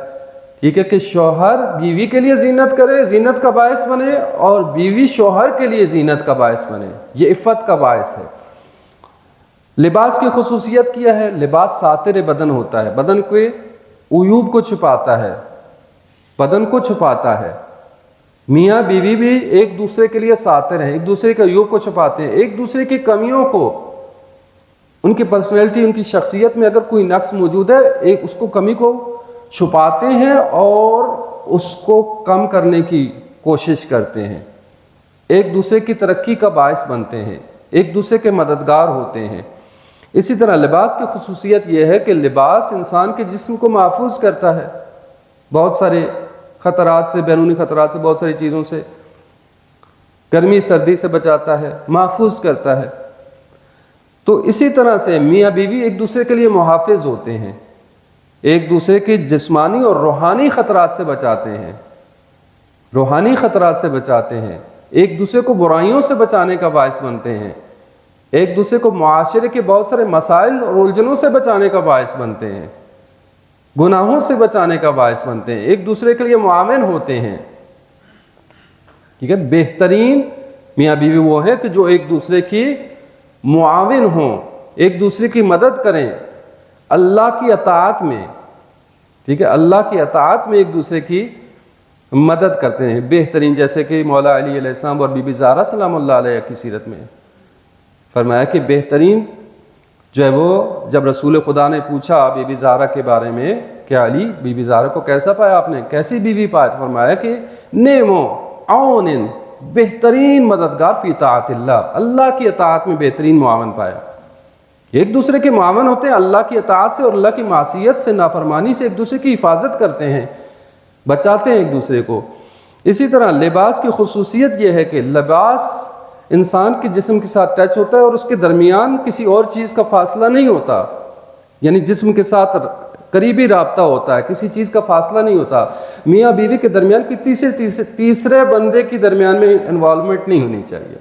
ٹھیک ہے، کہ شوہر بیوی کے لیے زینت کرے، زینت کا باعث بنے، اور بیوی شوہر کے لیے زینت کا باعث بنے، یہ عفت کا باعث ہے۔ لباس کی خصوصیت کیا ہے؟ لباس ساتر بدن ہوتا ہے، بدن کے عیوب کو چھپاتا ہے، بدن کو چھپاتا ہے۔ میاں بیوی بھی ایک دوسرے کے لیے ساتر ہیں، ایک دوسرے کے عیوب کو چھپاتے ہیں، ایک دوسرے کی کمیوں کو، ان کی پرسنالٹی، ان کی شخصیت میں اگر کوئی نقص موجود ہے، ایک اس کو کمی کو چھپاتے ہیں اور اس کو کم کرنے کی کوشش کرتے ہیں، ایک دوسرے کی ترقی کا باعث بنتے ہیں، ایک دوسرے کے مددگار ہوتے ہیں۔ اسی طرح لباس کی خصوصیت یہ ہے کہ لباس انسان کے جسم کو محفوظ کرتا ہے بہت سارے خطرات سے، بیرونی خطرات سے، بہت ساری چیزوں سے، گرمی سردی سے بچاتا ہے، محفوظ کرتا ہے۔ تو اسی طرح سے میاں بیوی ایک دوسرے کے لیے محافظ ہوتے ہیں، ایک دوسرے کے جسمانی اور روحانی خطرات سے بچاتے ہیں، روحانی خطرات سے بچاتے ہیں، ایک دوسرے کو برائیوں سے بچانے کا باعث بنتے ہیں، ایک دوسرے کو معاشرے کے بہت سارے مسائل اور الجھنوں سے بچانے کا باعث بنتے ہیں، گناہوں سے بچانے کا باعث بنتے ہیں، ایک دوسرے کے لیے معاون ہوتے ہیں، ٹھیک ہے۔ بہترین میاں بیوی وہ ہیں کہ جو ایک دوسرے کی معاون ہوں، ایک دوسرے کی مدد کریں اللہ کی اطاعت میں، ٹھیک ہے، اللہ کی اطاعت میں ایک دوسرے کی مدد کرتے ہیں۔ بہترین، جیسے کہ مولا علی علیہ السلام اور بی بی زہرا سلام اللہ علیہ کی سیرت میں فرمایا کہ بہترین جو ہے وہ جب رسول خدا نے پوچھا بی بی زہرا کے بارے میں کہ علی بی بی زہرا کو کیسا پایا آپ نے، کیسی بیوی پایا، فرمایا کہ نیمو عون، بہترین مددگار فی طاعت اللہ، اللہ کی اطاعت میں بہترین معاون پایا۔ ایک دوسرے کے معاون ہوتے ہیں اللہ کی اطاعت سے اور اللہ کی معصیت سے، نافرمانی سے، ایک دوسرے کی حفاظت کرتے ہیں، بچاتے ہیں ایک دوسرے کو۔ اسی طرح لباس کی خصوصیت یہ ہے کہ لباس انسان کے جسم کے ساتھ ٹچ ہوتا ہے اور اس کے درمیان کسی اور چیز کا فاصلہ نہیں ہوتا، یعنی جسم کے ساتھ قریبی رابطہ ہوتا ہے، کسی چیز کا فاصلہ نہیں ہوتا۔ میاں بیوی کے درمیان کی تیسرے بندے کی درمیان میں انوالومنٹ نہیں ہونی چاہیے،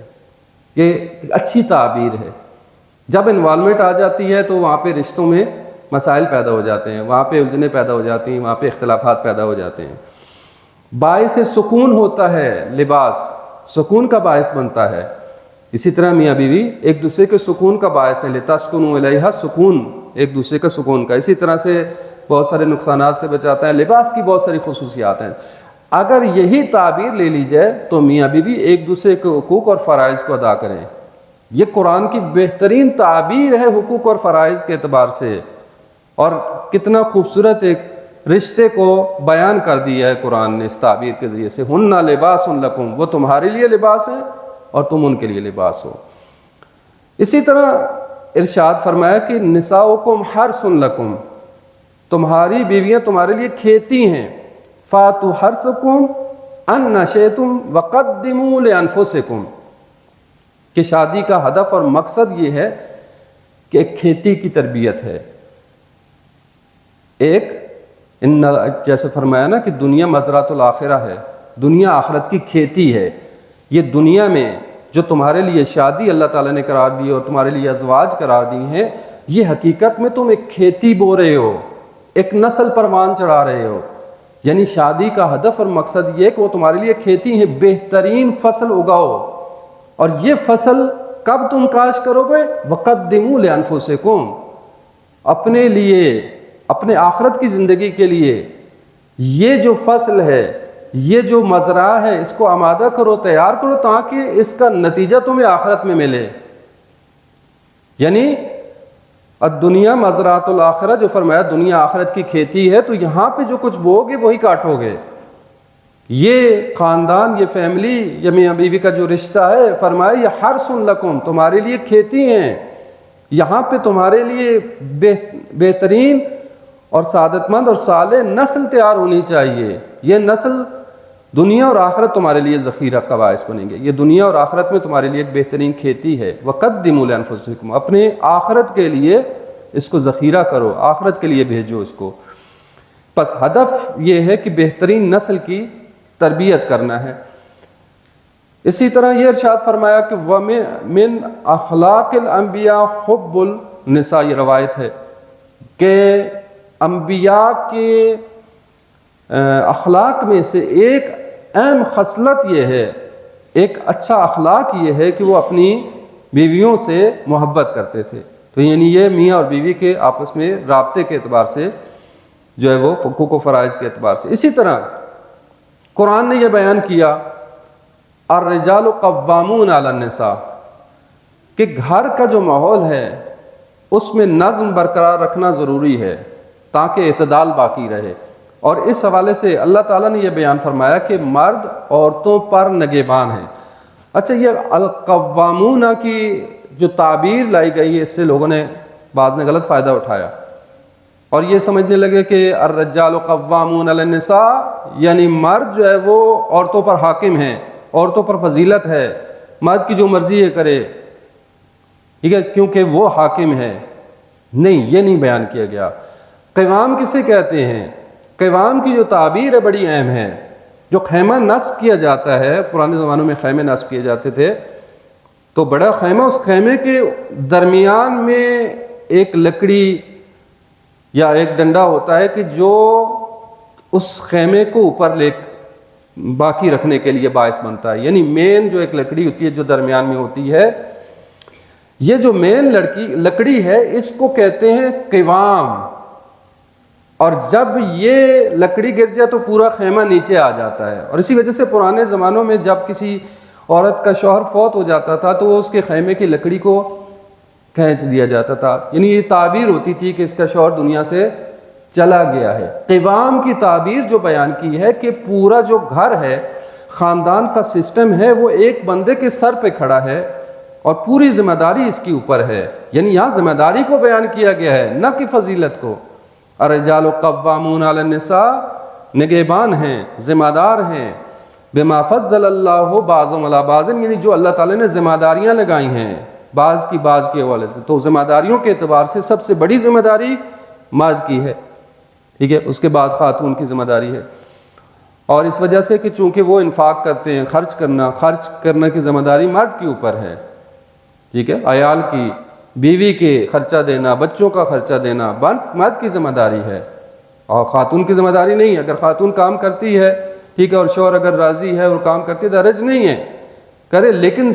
یہ اچھی تعبیر ہے۔ جب انوالومنٹ آ جاتی ہے تو وہاں پہ رشتوں میں مسائل پیدا ہو جاتے ہیں، وہاں پہ الجھنیں پیدا ہو جاتی ہیں، وہاں پہ اختلافات پیدا ہو جاتے ہیں۔ باعث سکون ہوتا ہے لباس، سکون کا باعث بنتا ہے۔ اسی طرح میاں بیوی ایک دوسرے کے سکون کا باعث ہے، لتسکنوا الیہا، سکون ایک دوسرے کا سکون کا۔ اسی طرح سے بہت سارے نقصانات سے بچاتا ہے۔ لباس کی بہت ساری خصوصیات ہیں۔ اگر یہی تعبیر لے لی جائے تو میاں بیوی ایک دوسرے کے حقوق اور فرائض کو ادا کریں۔ یہ قرآن کی بہترین تعبیر ہے حقوق اور فرائض کے اعتبار سے، اور کتنا خوبصورت ایک رشتے کو بیان کر دیا ہے قرآن نے اس تعبیر کے ذریعے سے۔ ہن لباس لکم، وہ تمہارے لیے لباس ہیں اور تم ان کے لیے لباس ہو۔ اسی طرح ارشاد فرمایا کہ نساؤکم حرث لکم، تمہاری بیویاں تمہارے لیے کھیتی ہیں۔ فاتوا حرثکم ان نشئتم وقدموا لانفسکم، کہ شادی کا ہدف اور مقصد یہ ہے کہ ایک کھیتی کی تربیت ہے۔ ایک جیسے فرمایا نا کہ دنیا مزرعۃ الآخرہ ہے، دنیا آخرت کی کھیتی ہے۔ یہ دنیا میں جو تمہارے لیے شادی اللہ تعالیٰ نے قرار دی اور تمہارے لیے ازواج قرار دی ہیں، یہ حقیقت میں تم ایک کھیتی بو رہے ہو، ایک نسل پروان چڑھا رہے ہو۔ یعنی شادی کا ہدف اور مقصد یہ کہ وہ تمہارے لیے کھیتی ہے، بہترین فصل اگاؤ، اور یہ فصل کب تم کاشت کرو گے؟ وقدموا لانفسکم، اپنے لیے، اپنے آخرت کی زندگی کے لیے یہ جو فصل ہے، یہ جو مزرعہ ہے، اس کو آمادہ کرو، تیار کرو، تاکہ اس کا نتیجہ تمہیں آخرت میں ملے۔ یعنی الدنیا مزرعۃ الآخرہ، جو فرمایا دنیا آخرت کی کھیتی ہے، تو یہاں پہ جو کچھ بو گے وہی کاٹو گے۔ یہ خاندان، یہ فیملی، یہ میاں بیوی کا جو رشتہ ہے، فرمایا یہ حرث لکم، تمہارے لیے کھیتی ہیں۔ یہاں پہ تمہارے لیے بہترین اور سعادت مند اور صالح نسل تیار ہونی چاہیے۔ یہ نسل دنیا اور آخرت تمہارے لیے ذخیرہ کا باعث بنیں گے۔ یہ دنیا اور آخرت میں تمہارے لیے ایک بہترین کھیتی ہے۔ وقدموا لانفسکم، اپنے آخرت کے لیے اس کو ذخیرہ کرو، آخرت کے لیے بھیجو اس کو۔ پس ہدف یہ ہے کہ بہترین نسل کی تربیت کرنا ہے۔ اسی طرح یہ ارشاد فرمایا کہ وَمِنْ اخلاق الانبیاء حب النساء، یہ روایت ہے کہ انبیاء کے اخلاق میں سے ایک اہم خصلت یہ ہے، ایک اچھا اخلاق یہ ہے کہ وہ اپنی بیویوں سے محبت کرتے تھے۔ تو یعنی یہ میاں اور بیوی کے آپس میں رابطے کے اعتبار سے جو ہے وہ حقوق و فرائض کے اعتبار سے۔ اسی طرح قرآن نے یہ بیان کیا الرجال قوامون علی النساء، کہ گھر کا جو ماحول ہے اس میں نظم برقرار رکھنا ضروری ہے تاکہ اعتدال باقی رہے۔ اور اس حوالے سے اللہ تعالیٰ نے یہ بیان فرمایا کہ مرد عورتوں پر نگہبان ہیں۔ اچھا، یہ القوامون کی جو تعبیر لائی گئی ہے، اس سے لوگوں نے، بعض نے غلط فائدہ اٹھایا اور یہ سمجھنے لگے کہ الرجال قوامون علی النساء یعنی مرد جو ہے وہ عورتوں پر حاکم ہیں، عورتوں پر فضیلت ہے، مرد کی جو مرضی ہے کرے، ٹھیک ہے، کیونکہ وہ حاکم ہے۔ نہیں، یہ نہیں بیان کیا گیا۔ قوام کسے کہتے ہیں؟ قوام کی جو تعبیر ہے بڑی اہم ہے۔ جو خیمہ نصب کیا جاتا ہے، پرانے زمانوں میں خیمے نصب کیے جاتے تھے، تو بڑا خیمہ، اس خیمے کے درمیان میں ایک لکڑی یا ایک ڈنڈا ہوتا ہے کہ جو اس خیمے کو اوپر باقی رکھنے کے لیے باعث بنتا ہے۔ یعنی مین جو ایک لکڑی ہوتی ہے جو درمیان میں ہوتی ہے، یہ جو مین لکڑی ہے اس کو کہتے ہیں قوام، اور جب یہ لکڑی گر جائے تو پورا خیمہ نیچے آ جاتا ہے۔ اور اسی وجہ سے پرانے زمانوں میں جب کسی عورت کا شوہر فوت ہو جاتا تھا تو اس کے خیمے کی لکڑی کو کھینچ دیا جاتا تھا، یعنی یہ تعبیر ہوتی تھی کہ اس کا شوہر دنیا سے چلا گیا ہے۔ قوام کی تعبیر جو بیان کی ہے کہ پورا جو گھر ہے، خاندان کا سسٹم ہے، وہ ایک بندے کے سر پہ کھڑا ہے اور پوری ذمہ داری اس کے اوپر ہے۔ یعنی یہاں ذمہ داری کو بیان کیا گیا ہے، نہ کہ فضیلت کو۔ الرجال قوامون علی النساء، نگہبان ہیں، ذمہ دار ہیں، بما فضل اللہ بعضهم علی بعض، یعنی جو اللہ تعالیٰ نے ذمہ داریاں لگائی ہیں بعض کی بعض کے حوالے سے، تو ذمہ داریوں کے اعتبار سے سب سے بڑی ذمہ داری مرد کی ہے، ٹھیک ہے، اس کے بعد خاتون کی ذمہ داری ہے۔ اور اس وجہ سے کہ چونکہ وہ انفاق کرتے ہیں، خرچ کرنا کی ذمہ داری مرد کے اوپر ہے، ٹھیک ہے، عیال کی بیوی کے خرچہ دینا، بچوں کا خرچہ دینا مرد کی ذمہ داری ہے اور خاتون کی ذمہ داری نہیں ہے۔ اگر خاتون کام کرتی ہے ٹھیک ہے اور شوہر اگر راضی ہے اور کام کرتی ہے تو حرج نہیں ہے، کرے، لیکن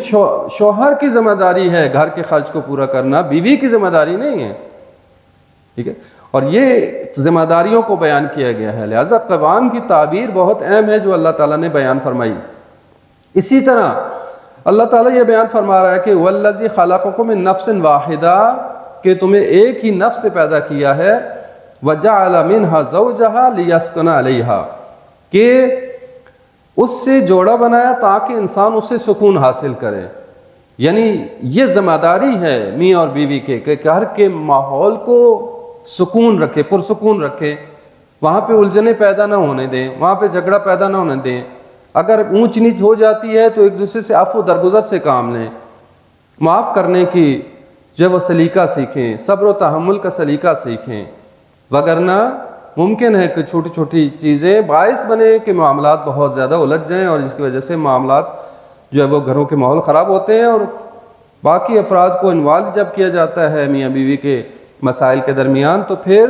شوہر کی ذمہ داری ہے گھر کے خرچ کو پورا کرنا، بیوی کی ذمہ داری نہیں ہے، ٹھیک ہے۔ اور یہ ذمہ داریوں کو بیان کیا گیا ہے، لہذا قوام کی تعبیر بہت اہم ہے جو اللہ تعالیٰ نے بیان فرمائی۔ اسی طرح اللہ تعالیٰ یہ بیان فرما رہا ہے کہ وَالَّذِي خَلَقَكُم مِّن نَّفْسٍ وَاحِدَةٍ کہ تمہیں ایک ہی نفس سے پیدا کیا ہے، وَجَعَلَ مِنْهَا زَوْجَهَا لِيَسْكُنَ عَلَيْهَا کہ اس سے جوڑا بنایا تاکہ انسان اس سے سکون حاصل کرے۔ یعنی یہ ذمہ داری ہے میاں اور بیوی کے کہ گھر کے ماحول کو سکون رکھے، پرسکون رکھے، وہاں پہ الجھنیں پیدا نہ ہونے دیں، وہاں پہ جھگڑا پیدا نہ ہونے دیں۔ اگر اونچ نیچ ہو جاتی ہے تو ایک دوسرے سے عفو درگزر سے کام لیں، معاف کرنے کی جو وہ سلیقہ سیکھیں، صبر و تحمل کا سلیقہ سیکھیں، وگرنہ ممکن ہے کہ چھوٹی چھوٹی چیزیں باعث بنے کہ معاملات بہت زیادہ الجھ جائیں اور جس کی وجہ سے معاملات جو ہے وہ گھروں کے ماحول خراب ہوتے ہیں، اور باقی افراد کو انوالو جب کیا جاتا ہے میاں بیوی کے مسائل کے درمیان تو پھر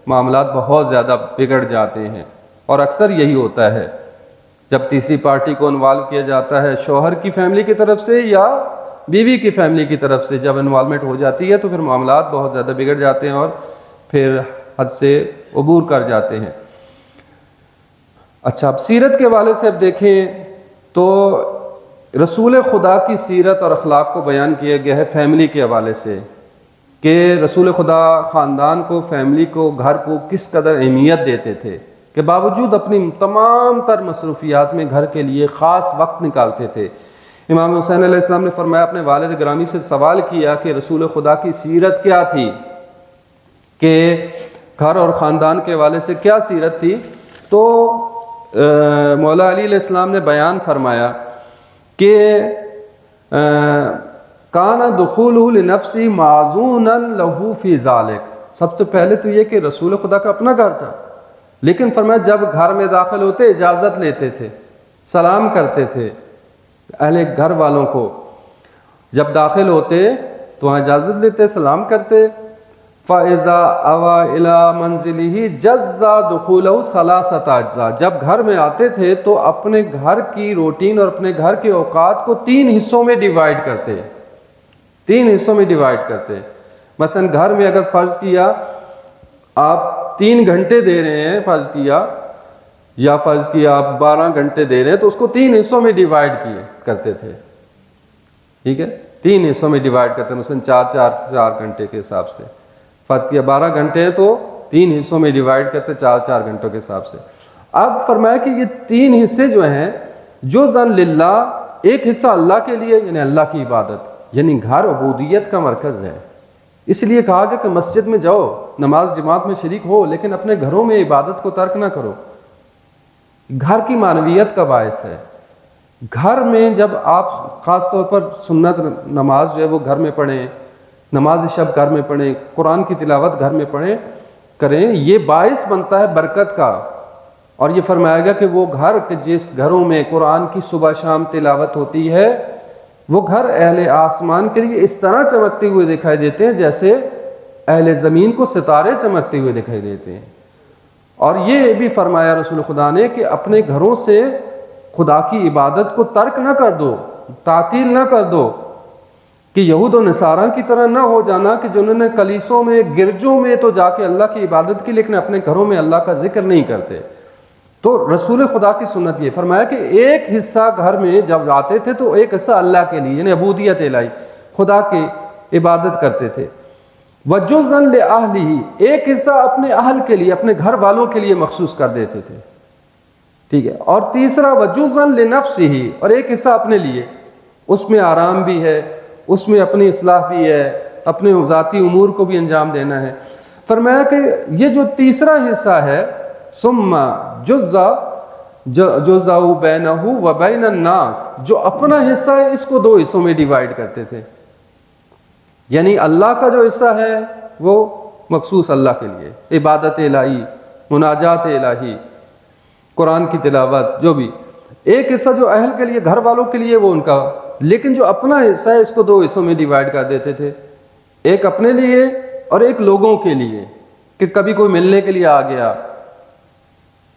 معاملات بہت زیادہ بگڑ جاتے ہیں۔ اور اکثر یہی ہوتا ہے جب تیسری پارٹی کو انوالو کیا جاتا ہے شوہر کی فیملی کی طرف سے یا بیوی کی فیملی کی طرف سے، جب انوالومنٹ ہو جاتی ہے تو پھر معاملات بہت زیادہ بگڑ جاتے ہیں اور پھر حد سے عبور کر جاتے ہیں۔ اچھا، اب سیرت کے حوالے سے اب دیکھیں تو رسول خدا کی سیرت اور اخلاق کو بیان کیا گیا ہے فیملی کے حوالے سے کہ رسول خدا خاندان کو، فیملی کو، گھر کو کس قدر اہمیت دیتے تھے کہ باوجود اپنی تمام تر مصروفیات میں گھر کے لیے خاص وقت نکالتے تھے۔ امام حسین علیہ السلام نے فرمایا، اپنے والد گرامی سے سوال کیا کہ رسول خدا کی سیرت کیا تھی، کہ گھر اور خاندان کے حوالے سے کیا سیرت تھی، تو مولا علی علیہ السلام نے بیان فرمایا کہ کان دخولہ لنفسی معزونا لہ فی ذالک، سب سے پہلے تو یہ کہ رسول خدا کا اپنا گھر تھا، لیکن فرمایا جب گھر میں داخل ہوتے اجازت لیتے تھے، سلام کرتے تھے اہل گھر والوں کو، جب داخل ہوتے تو وہاں اجازت لیتے، سلام کرتے۔ فَإِذَا أَوَى إِلَى مَنزِلِهِ جَزَّا دُخُولَهُ ثَلَاثَةَ أَجْزَاء، جب گھر میں آتے تھے تو اپنے گھر کی روٹین اور اپنے گھر کے اوقات کو 3 حصوں میں ڈیوائیڈ کرتے، 3 حصوں میں ڈیوائیڈ کرتے۔ مثلا گھر میں اگر فرض کیا آپ 3 گھنٹے دے رہے ہیں، فرض کیا، یا فرض کیا آپ 12 گھنٹے دے رہے ہیں، تو اس کو 3 حصوں میں ڈیوائیڈ کرتے تھے، ٹھیک ہے، 3 حصوں میں ڈیوائیڈ کرتے ہیں، مثلا 4 گھنٹے کے حساب سے، فرض کیا 12 گھنٹے ہیں تو 3 حصوں میں ڈیوائیڈ کرتے 4 گھنٹوں کے حساب سے۔ اب فرمایا کہ یہ 3 حصے جو ہیں جزءاً للہ، ایک حصہ اللہ کے لیے یعنی اللہ کی عبادت، یعنی گھر عبودیت کا مرکز ہے، اس لیے کہا گیا کہ مسجد میں جاؤ، نماز جماعت میں شریک ہو، لیکن اپنے گھروں میں عبادت کو ترک نہ کرو۔ گھر کی معنویت کا باعث ہے۔ گھر میں جب آپ خاص طور پر سنت نماز جو ہے وہ گھر میں پڑھیں، نماز شب گھر میں پڑھیں، قرآن کی تلاوت گھر میں پڑھیں کریں، یہ باعث بنتا ہے برکت کا۔ اور یہ فرمایا گیا کہ وہ گھر کہ جس گھروں میں قرآن کی صبح شام تلاوت ہوتی ہے وہ گھر اہل آسمان کے لیے اس طرح چمکتے ہوئے دکھائی دیتے ہیں جیسے اہل زمین کو ستارے چمکتے ہوئے دکھائی دیتے ہیں۔ اور یہ بھی فرمایا رسول خدا نے کہ اپنے گھروں سے خدا کی عبادت کو ترک نہ کر دو، تعطیل نہ کر دو، کہ یہود و نصاراں کی طرح نہ ہو جانا کہ جنہوں نے کلیسوں میں، گرجوں میں تو جا کے اللہ کی عبادت کی لیکن اپنے گھروں میں اللہ کا ذکر نہیں کرتے۔ تو رسول خدا کی سنت یہ فرمایا کہ ایک حصہ گھر میں جب آتے تھے تو ایک حصہ اللہ کے لیے یعنی عبودیت الہی، خدا کی عبادت کرتے تھے۔ وَجُزًا لِأَهْلِهِ، ایک حصہ اپنے اہل کے لیے، اپنے گھر والوں کے لیے مخصوص کر دیتے تھے، ٹھیک ہے۔ اور تیسرا وَجُزًا لِنَفْسِهِ، اور ایک حصہ اپنے لیے، اس میں آرام بھی ہے، اس میں اپنی اصلاح بھی ہے، اپنے ذاتی امور کو بھی انجام دینا ہے۔ فرمایا کہ یہ جو تیسرا حصہ ہے ثم جزء بینہ وبین الناس، جو اپنا حصہ ہے اس کو 2 حصوں میں ڈیوائیڈ کرتے تھے، یعنی اللہ کا جو حصہ ہے وہ مخصوص اللہ کے لیے، عبادت الہی، مناجات الہی، قرآن کی تلاوت، جو بھی، ایک حصہ جو اہل کے لیے، گھر والوں کے لیے وہ ان کا، لیکن جو اپنا حصہ ہے اس کو 2 حصوں میں ڈیوائیڈ کر دیتے تھے، ایک اپنے لیے اور ایک لوگوں کے لیے، کہ کبھی کوئی ملنے کے لیے آ گیا،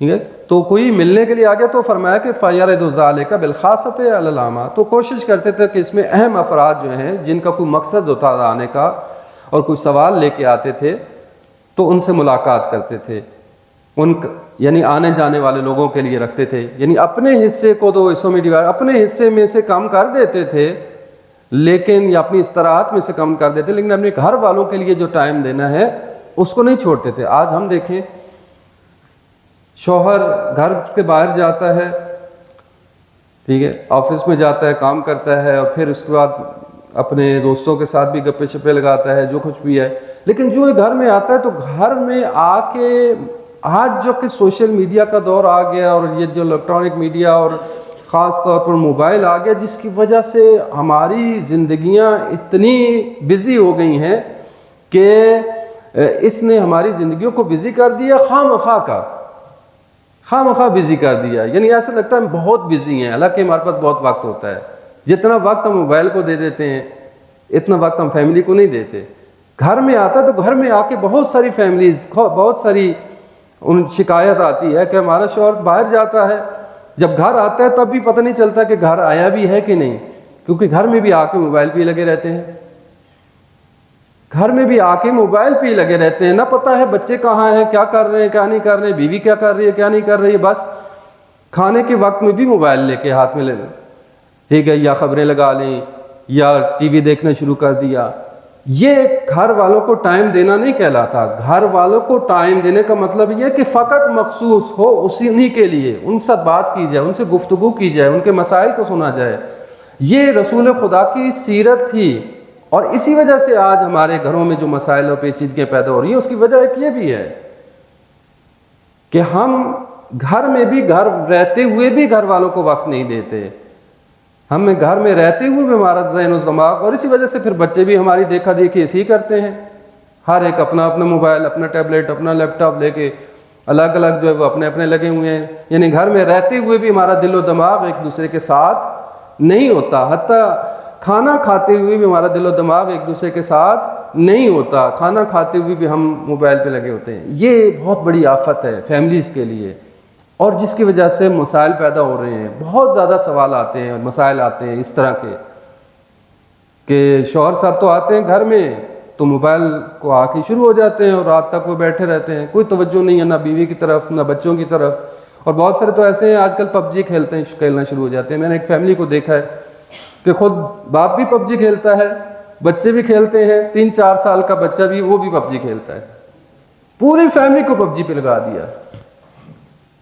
ٹھیک ہے، تو کوئی ملنے کے لیے آ گیا تو فرمایا کہ فَيَرِدُ ذَلِكَ بِالْخَاصَةِ عَلَى الْعَامَةِ، تو کوشش کرتے تھے کہ اس میں اہم افراد جو ہیں جن کا کوئی مقصد ہوتا تھا آنے کا اور کوئی سوال لے کے آتے تھے تو ان سے ملاقات کرتے تھے، یعنی آنے جانے والے لوگوں کے لیے رکھتے تھے، یعنی اپنے حصے کو تو حصوں میں ڈیوائڈ، اپنے حصے میں سے کم کر دیتے تھے لیکن یا اپنی استراحت میں سے کم کر دیتے، لیکن اپنے گھر والوں کے لیے جو ٹائم دینا ہے اس کو نہیں چھوڑتے تھے۔ آج ہم دیکھیں شوہر گھر کے باہر جاتا ہے، ٹھیک ہے، آفس میں جاتا ہے، کام کرتا ہے، اور پھر اس کے بعد اپنے دوستوں کے ساتھ بھی گپے شپے لگاتا ہے، جو کچھ بھی ہے، لیکن جو یہ گھر میں آتا ہے تو گھر میں آ کے آج جو کہ سوشل میڈیا کا دور آ گیا اور یہ جو الیکٹرانک میڈیا اور خاص طور پر موبائل آ گیا، جس کی وجہ سے ہماری زندگیاں اتنی بزی ہو گئی ہیں کہ اس نے ہماری زندگیوں کو بزی کر دیا، خواہ مخواہ بزی کر دیا، یعنی ایسا لگتا ہے ہم بہت بزی ہیں، حالانکہ ہمارے پاس بہت وقت ہوتا ہے۔ جتنا وقت ہم موبائل کو دے دیتے ہیں اتنا وقت ہم فیملی کو نہیں دیتے۔ گھر میں آتا ہے تو گھر میں آ کے بہت ساری فیملیز، بہت ساری ان شکایت آتی ہے کہ ہمارا شوہر باہر جاتا ہے، جب گھر آتا ہے تب بھی پتہ نہیں چلتا کہ گھر آیا بھی ہے کہ نہیں، کیونکہ گھر میں بھی آ کے موبائل پہ لگے رہتے ہیں، گھر میں بھی آ کے موبائل پہ لگے رہتے ہیں، نہ پتہ ہے بچے کہاں ہیں، کیا کر رہے ہیں، کیا نہیں کر رہے ہیں، بیوی کیا کر رہی ہے، کیا نہیں کر رہی ہے، بس کھانے کے وقت میں بھی موبائل لے کے ہاتھ میں لے لیں، ٹھیک ہے، یا خبریں لگا لیں یا ٹی وی دیکھنا شروع کر دیا۔ یہ گھر والوں کو ٹائم دینا نہیں کہلاتا۔ گھر والوں کو ٹائم دینے کا مطلب یہ کہ فقط مخصوص ہو انہی کے لیے، ان سے بات کی جائے، ان سے گفتگو کی جائے، ان کے مسائل کو سنا جائے۔ یہ رسول خدا کی سیرت تھی، اور اسی وجہ سے آج ہمارے گھروں میں جو مسائل اور پیچیدگیاں پیدا ہو رہی ہیں اس کی وجہ ایک یہ بھی ہے کہ ہم گھر میں بھی، گھر رہتے ہوئے بھی گھر والوں کو وقت نہیں دیتے۔ ہمیں گھر میں رہتے ہوئے بھی ہمارا ذہن و دماغ، اور اسی وجہ سے پھر بچے بھی ہماری دیکھا دیکھی ایسے ہی کرتے ہیں، ہر ایک اپنا اپنا موبائل، اپنا ٹیبلیٹ، اپنا لیپ ٹاپ لے کے الگ الگ جو ہے وہ اپنے اپنے لگے ہوئے ہیں، یعنی گھر میں رہتے ہوئے بھی ہمارا دل و دماغ ایک دوسرے کے ساتھ نہیں ہوتا، حتیٰ کھانا کھاتے ہوئے بھی ہمارا دل و دماغ ایک دوسرے کے ساتھ نہیں ہوتا، کھانا کھاتے ہوئے بھی ہم موبائل پہ لگے ہوتے ہیں۔ یہ بہت بڑی آفت ہے فیملیز کے لیے، اور جس کی وجہ سے مسائل پیدا ہو رہے ہیں، بہت زیادہ سوال آتے ہیں، مسائل آتے ہیں اس طرح کے کہ شوہر صاحب تو آتے ہیں گھر میں تو موبائل کو آ کے شروع ہو جاتے ہیں اور رات تک وہ بیٹھے رہتے ہیں، کوئی توجہ نہیں ہے نہ بیوی کی طرف نہ بچوں کی طرف، اور بہت سارے تو ایسے ہیں آج کل پب جی کھیلنا شروع ہو جاتے ہیں۔ میں نے ایک فیملی کو دیکھا ہے کہ خود باپ بھی پب جی کھیلتا ہے، بچے بھی کھیلتے ہیں، 3-4 سال کا بچہ بھی، وہ بھی پب جی کھیلتا ہے، پوری فیملی کو پب جی پہ لگا دیا۔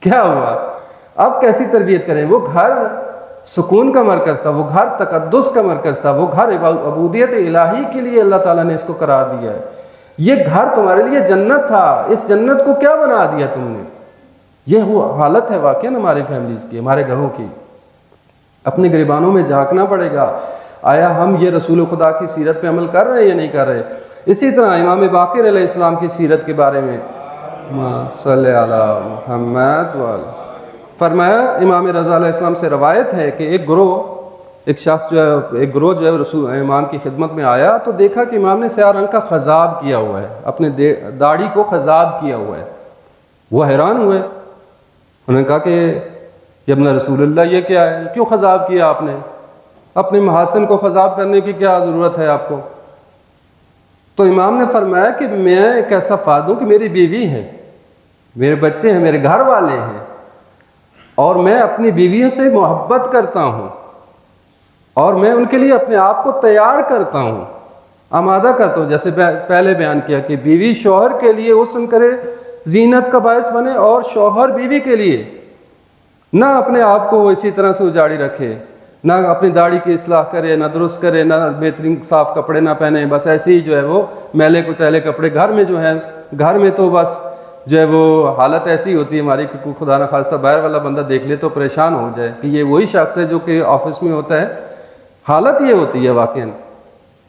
کیا ہوا؟ اب کیسی تربیت کریں؟ وہ گھر سکون کا مرکز تھا، وہ گھر تقدس کا مرکز تھا، وہ گھر عبودیت الہی کے لیے اللہ تعالیٰ نے اس کو قرار دیا ہے۔ یہ گھر تمہارے لیے جنت تھا، اس جنت کو کیا بنا دیا تم نے؟ یہ وہ حالت ہے واقعا ہماری فیملیز کی، ہمارے گھروں کی۔ اپنے گریبانوں میں جھانکنا پڑے گا، آیا ہم یہ رسول خدا کی سیرت پہ عمل کر رہے ہیں یا نہیں کر رہے؟ اسی طرح امام باقر علیہ السلام کی سیرت کے بارے میں صلی علی محمد وعلی فرمایا، امام رضا علیہ السلام سے روایت ہے کہ ایک گروہ جو ہے رسول امام کی خدمت میں آیا تو دیکھا کہ امام نے سیاہ رنگ کا خضاب کیا ہوا ہے، اپنے داڑھی کو خضاب کیا ہوا ہے۔ وہ حیران ہوئے، انہوں نے کہا کہ یا ابن رسول اللہ یہ کیا ہے، کیوں خضاب کیا آپ نے؟ اپنے محاسن کو خضاب کرنے کی کیا ضرورت ہے آپ کو؟ تو امام نے فرمایا کہ میں ایک ایسا فرد ہوں کہ میری بیوی ہے، میرے بچے ہیں، میرے گھر والے ہیں، اور میں اپنی بیویوں سے محبت کرتا ہوں، اور میں ان کے لیے اپنے آپ کو تیار کرتا ہوں، آمادہ کرتا ہوں، جیسے پہلے بیان کیا کہ بیوی شوہر کے لیے حسن کرے، زینت کا باعث بنے، اور شوہر بیوی کے لیے نہ اپنے آپ کو وہ اسی طرح سے اجاڑی رکھے، نہ اپنی داڑھی کی اصلاح کرے، نہ درست کرے، نہ بہترین صاف کپڑے نہ پہنے، بس ایسے ہی جو ہے وہ میلے کچیلے کپڑے گھر میں جو ہیں، گھر میں تو بس جو ہے وہ حالت ایسی ہوتی ہے ہماری کہ خدا نہ خاصہ باہر والا بندہ دیکھ لے تو پریشان ہو جائے کہ یہ وہی شخص ہے جو کہ آفس میں ہوتا ہے۔ حالت یہ ہوتی ہے واقعاً،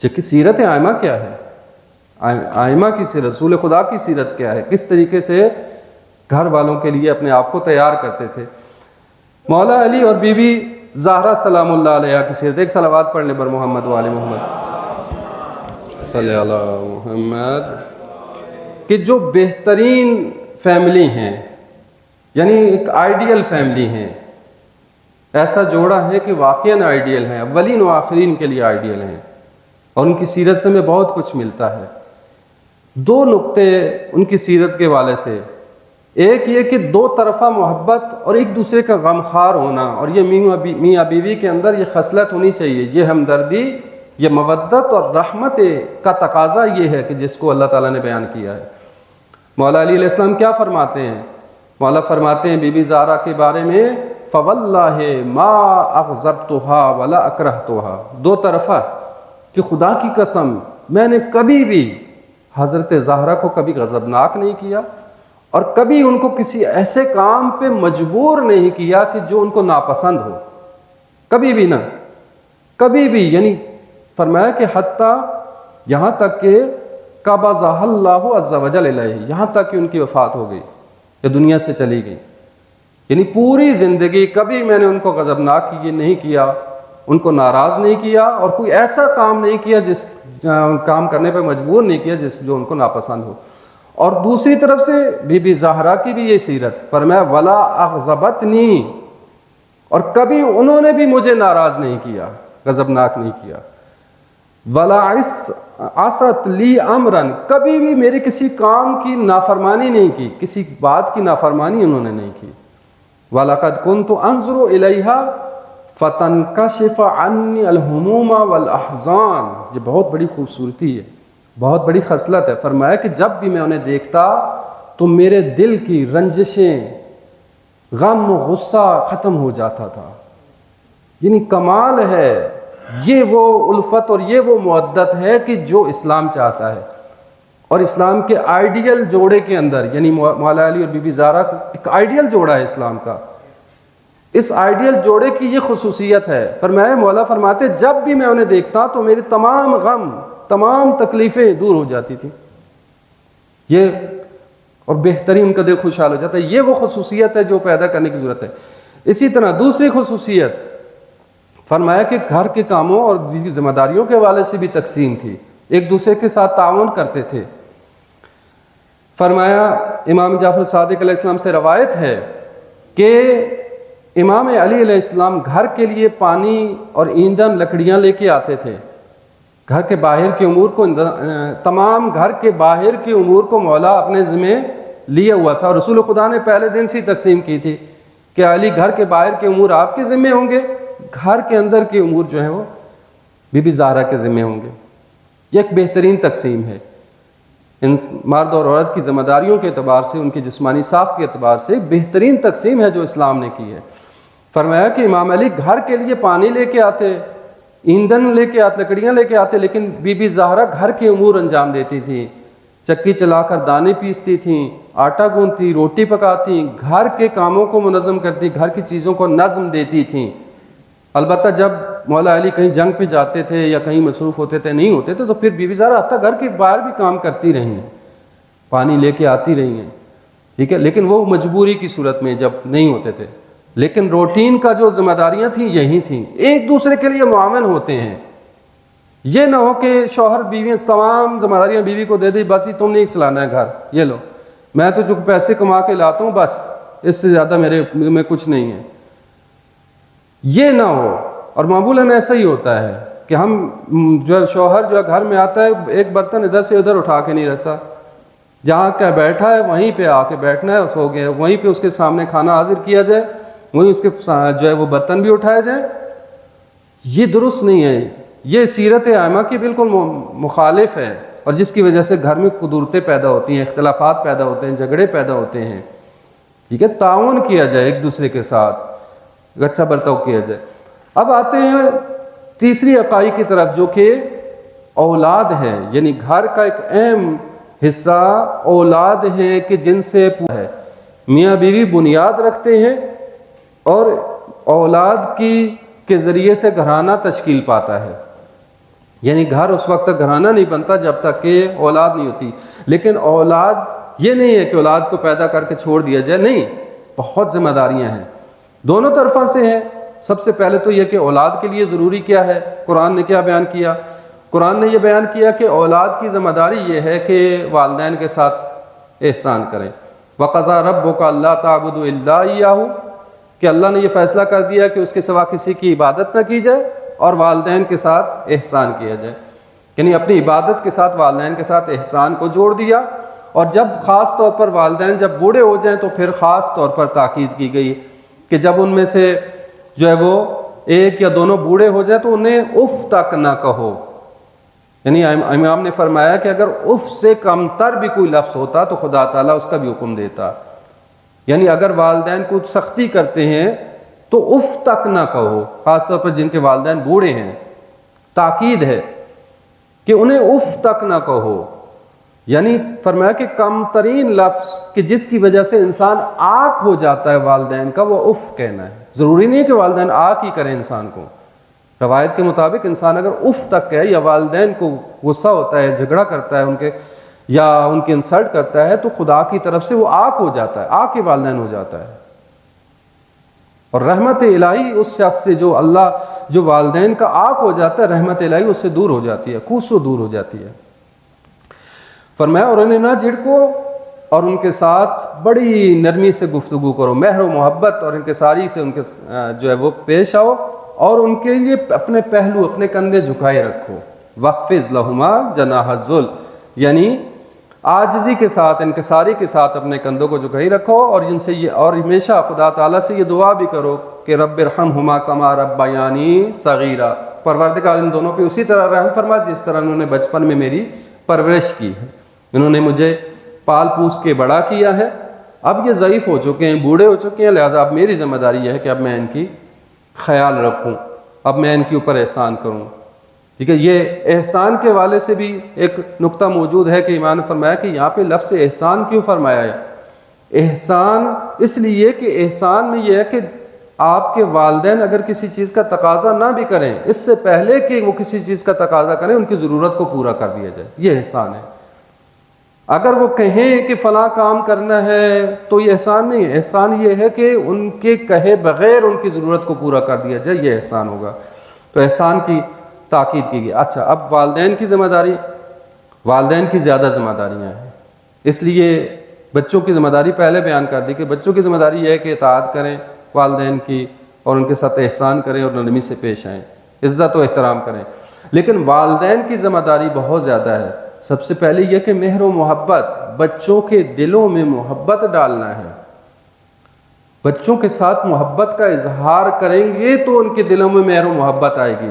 جبکہ سیرت عائمہ کیا ہے؟ عائمہ کی سیرت، رسول خدا کی سیرت کیا ہے؟ کس طریقے سے گھر والوں کے لیے اپنے آپ کو تیار کرتے تھے۔ مولا علی اور بی بی زہرا سلام اللہ علیہ کی سیرت، ایک صلوات پڑھ لیں بر محمد و آل محمد۔ صلی اللہ محمد، کہ جو بہترین فیملی ہیں، یعنی ایک آئیڈیل فیملی ہیں، ایسا جوڑا ہے کہ واقعاً آئیڈیل ہیں، اولین و آخرین کے لیے آئیڈیل ہیں، اور ان کی سیرت سے ہمیں بہت کچھ ملتا ہے۔ دو نقطے ان کی سیرت کے والے سے، ایک یہ کہ دو طرفہ محبت اور ایک دوسرے کا غمخوار ہونا، اور یہ میاں بیوی کے اندر یہ خصلت ہونی چاہیے، یہ ہمدردی، یہ مودت اور رحمت کا تقاضا یہ ہے کہ جس کو اللہ تعالیٰ نے بیان کیا ہے۔ مولا علی علیہ السلام کیا فرماتے ہیں؟ مولا فرماتے ہیں بی بی زہرا کے بارے میں، فواللہ ما اغضبتها ولا اکرہتها، دو طرفہ، کہ خدا کی قسم میں نے کبھی بھی حضرت زہرا کو کبھی غضبناک نہیں کیا، اور کبھی ان کو کسی ایسے کام پہ مجبور نہیں کیا کہ جو ان کو ناپسند ہو، کبھی بھی نہ، کبھی بھی، یعنی فرمایا کہ حتیٰ یہاں تک کہ قبضہ اللہ عز وجل الیہ، یہاں تک کہ ان کی وفات ہو گئی یا دنیا سے چلی گئی، یعنی پوری زندگی کبھی میں نے ان کو غضبناک نہیں کیا، ان کو ناراض نہیں کیا، اور کوئی ایسا کام نہیں کیا جس کام کرنے پہ مجبور نہیں کیا جو ان کو ناپسند ہو۔ اور دوسری طرف سے بی بی زہرا کی بھی یہ سیرت، فرمایا ولا اغضبتنی، اور کبھی انہوں نے بھی مجھے ناراض نہیں کیا، غضبناک نہیں کیا، ولا عصت لی امرن، کبھی بھی میرے کسی کام کی نافرمانی نہیں کی، کسی بات کی نافرمانی انہوں نے نہیں کی۔ وَلَقَدْ كُنْتُ أَنظُرُ إِلَيْهَا فَتَنْكَشِفَ عَنِّي الْهُمُومَ وَالْأَحْزَانِ، یہ بہت بڑی خوبصورتی ہے، بہت بڑی خصلت ہے۔ فرمایا کہ جب بھی میں انہیں دیکھتا تو میرے دل کی رنجشیں، غم و غصہ ختم ہو جاتا تھا۔ یعنی کمال ہے، یہ وہ الفت اور یہ وہ مودت ہے کہ جو اسلام چاہتا ہے، اور اسلام کے آئیڈیل جوڑے کے اندر، یعنی مولا علی اور بی بی زہرا ایک آئیڈیل جوڑا ہے اسلام کا، اس آئیڈیل جوڑے کی یہ خصوصیت ہے۔ فرمایا، مولا فرماتے جب بھی میں انہیں دیکھتا تو میری تمام غم، تمام تکلیفیں دور ہو جاتی تھیں، یہ اور بہترین ان کا دل خوشحال ہو جاتا ہے۔ یہ وہ خصوصیت ہے جو پیدا کرنے کی ضرورت ہے۔ اسی طرح دوسری خصوصیت فرمایا کہ گھر کے کاموں اور ذمہ داریوں کے حوالے سے بھی تقسیم تھی، ایک دوسرے کے ساتھ تعاون کرتے تھے۔ فرمایا امام جعفر صادق علیہ السلام سے روایت ہے کہ امام علی علیہ السلام گھر کے لیے پانی اور ایندھن، لکڑیاں لے کے آتے تھے۔ گھر کے باہر کے امور کو، تمام گھر کے باہر کے امور کو مولا اپنے ذمہ لیا ہوا تھا، اور رسول خدا نے پہلے دن سے تقسیم کی تھی کہ علی گھر کے باہر کے امور آپ کے ذمہ ہوں گے، گھر کے اندر کے امور جو ہیں وہ بی بی زہرا کے ذمہ ہوں گے۔ یہ ایک بہترین تقسیم ہے، ان مرد اور عورت کی ذمہ داریوں کے اعتبار سے، ان کی جسمانی ساخت کے اعتبار سے ایک بہترین تقسیم ہے جو اسلام نے کی ہے۔ فرمایا کہ امام علی گھر کے لیے پانی لے کے آتے، ایندھن لے کے آتے، لکڑیاں لے کے آتے، لیکن بی بی زہرا گھر کے امور انجام دیتی تھی، چکی چلا کر دانے پیستی تھیں، آٹا گوندتی، روٹی پکاتی، گھر کے کاموں کو منظم کرتی، گھر کی چیزوں کو نظم دیتی تھیں۔ البتہ جب مولا علی کہیں جنگ پہ جاتے تھے یا کہیں مصروف ہوتے تھے، نہیں ہوتے تھے، تو پھر بی بی زہرا حتیٰ گھر کے باہر بھی کام کرتی رہی ہیں، پانی لے کے آتی رہی ہیں، ٹھیک ہے، لیکن وہ مجبوری کی صورت میں جب نہیں ہوتے تھے، لیکن روٹین کا جو ذمہ داریاں تھیں یہی تھیں۔ ایک دوسرے کے لیے معاون ہوتے ہیں، یہ نہ ہو کہ شوہر بیوی تمام ذمہ داریاں بیوی کو دے دی، بس ہی تم نہیں چلانا ہے گھر، یہ لو، میں تو جو پیسے کما کے لاتا ہوں بس، اس سے زیادہ میرے میں کچھ نہیں ہے، یہ نہ ہو۔ اور معمولاً ایسا ہی ہوتا ہے کہ ہم جو ہے شوہر جو ہے گھر میں آتا ہے، ایک برتن ادھر سے ادھر اٹھا کے نہیں رکھتا، جہاں کیا بیٹھا ہے وہیں پہ آ کے بیٹھنا ہے، اور سو گیا، وہیں پہ اس کے سامنے کھانا حاضر کیا جائے، وہیں اس کے جو ہے وہ برتن بھی اٹھائے جائیں، یہ درست نہیں ہے، یہ سیرت عامہ کی بالکل مخالف ہے، اور جس کی وجہ سے گھر میں قدورتیں پیدا ہوتی ہیں، اختلافات پیدا ہوتے ہیں، جھگڑے پیدا ہوتے ہیں، ٹھیک ہے۔ تعاون کیا جائے ایک دوسرے کے ساتھ، اچھا برتاؤ کیا جائے۔ اب آتے ہیں تیسری اکائی کی طرف، جو کہ اولاد ہے، یعنی گھر کا ایک اہم حصہ اولاد ہے کہ جن سے ہے میاں بیوی بنیاد رکھتے ہیں، اور اولاد کے ذریعے سے گھرانہ تشکیل پاتا ہے، یعنی گھر اس وقت تک گھرانہ نہیں بنتا جب تک کہ اولاد نہیں ہوتی۔ لیکن اولاد یہ نہیں ہے کہ اولاد کو پیدا کر کے چھوڑ دیا جائے، نہیں، بہت ذمہ داریاں ہیں، دونوں طرفوں سے ہیں۔ سب سے پہلے تو یہ کہ اولاد کے لیے ضروری کیا ہے، قرآن نے کیا بیان کیا، قرآن نے یہ بیان کیا کہ اولاد کی ذمہ داری یہ ہے کہ والدین کے ساتھ احسان کریں۔ وَقَضَىٰ رَبُّكَ أَلَّا تَعْبُدُوا إِلَّا إِيَّاهُ، کہ اللہ نے یہ فیصلہ کر دیا کہ اس کے سوا کسی کی عبادت نہ کی جائے اور والدین کے ساتھ احسان کیا جائے، یعنی اپنی عبادت کے ساتھ والدین کے ساتھ احسان کو جوڑ دیا۔ اور جب خاص طور پر والدین جب بوڑھے ہو جائیں تو پھر خاص طور پر تاکید کی گئی کہ جب ان میں سے جو ہے وہ ایک یا دونوں بوڑھے ہو جائیں تو انہیں اف تک نہ کہو، یعنی امام نے فرمایا کہ اگر اف سے کم تر بھی کوئی لفظ ہوتا تو خدا تعالیٰ اس کا بھی حکم دیتا، یعنی اگر والدین کو سختی کرتے ہیں تو اف تک نہ کہو، خاص طور پر جن کے والدین بوڑھے ہیں، تاکید ہے کہ انہیں اف تک نہ کہو، یعنی فرمایا کہ کم ترین لفظ کہ جس کی وجہ سے انسان آک ہو جاتا ہے والدین کا، وہ اف کہنا ہے۔ ضروری نہیں ہے کہ والدین آک ہی کریں انسان کو، روایت کے مطابق انسان اگر اف تک کہے یا والدین کو غصہ ہوتا ہے، جھگڑا کرتا ہے ان کے یا ان کی انسلٹ کرتا ہے تو خدا کی طرف سے وہ آک ہو جاتا ہے، آک کے والدین ہو جاتا ہے۔ اور رحمت الہی اس شخص سے جو والدین کا آک ہو جاتا ہے، رحمت الہی اس سے دور ہو جاتی ہے، کوسوں دور ہو جاتی ہے۔ فرمایا اور انہیں نہ جھڑکو اور ان کے ساتھ بڑی نرمی سے گفتگو کرو، مہر و محبت اور انکساری سے ان کے جو ہے وہ پیش آؤ اور ان کے لیے اپنے پہلو، اپنے کندھے جھکائے رکھو۔ وَخْفِضْ لَهُمَا جَنَاحَ الذُّلِّ، یعنی عاجزی کے ساتھ، انکساری کے ساتھ اپنے کندھوں کو جھکائے رکھو، اور ان سے یہ اور ہمیشہ خدا تعالیٰ سے یہ دعا بھی کرو کہ رب ارحمہما کما ربیانی صغیرا، پروردگار ان دونوں پہ اسی طرح رحم فرما جس طرح انہوں نے بچپن میں میری پرورش کی ہے، انہوں نے مجھے پال پوس کے بڑا کیا ہے، اب یہ ضعیف ہو چکے ہیں، بوڑھے ہو چکے ہیں، لہٰذا اب میری ذمہ داری یہ ہے کہ اب میں ان کی خیال رکھوں، اب میں ان کے اوپر احسان کروں۔ ٹھیک ہے، یہ احسان کے والے سے بھی ایک نقطہ موجود ہے کہ امام نے فرمایا کہ یہاں پہ لفظ احسان کیوں فرمایا ہے؟ احسان اس لیے کہ احسان میں یہ ہے کہ آپ کے والدین اگر کسی چیز کا تقاضا نہ بھی کریں، اس سے پہلے کہ وہ کسی چیز کا تقاضا کریں ان کی ضرورت کو پورا کر دیا جائے، یہ احسان ہے۔ اگر وہ کہیں کہ فلاں کام کرنا ہے تو یہ احسان نہیں ہے، احسان یہ ہے کہ ان کے کہے بغیر ان کی ضرورت کو پورا کر دیا جائے، یہ احسان ہوگا۔ تو احسان کی تاکید کی گئی۔ اچھا، اب والدین کی ذمہ داری، والدین کی زیادہ ذمہ داریاں ہیں، اس لیے بچوں کی ذمہ داری پہلے بیان کر دی کہ بچوں کی ذمہ داری یہ ہے کہ اطاعت کریں والدین کی اور ان کے ساتھ احسان کریں اور نرمی سے پیش آئیں، عزت و احترام کریں۔ لیکن والدین کی ذمہ داری بہت زیادہ ہے۔ سب سے پہلے یہ کہ مہر و محبت، بچوں کے دلوں میں محبت ڈالنا ہے، بچوں کے ساتھ محبت کا اظہار کریں گے تو ان کے دلوں میں مہر و محبت آئے گی۔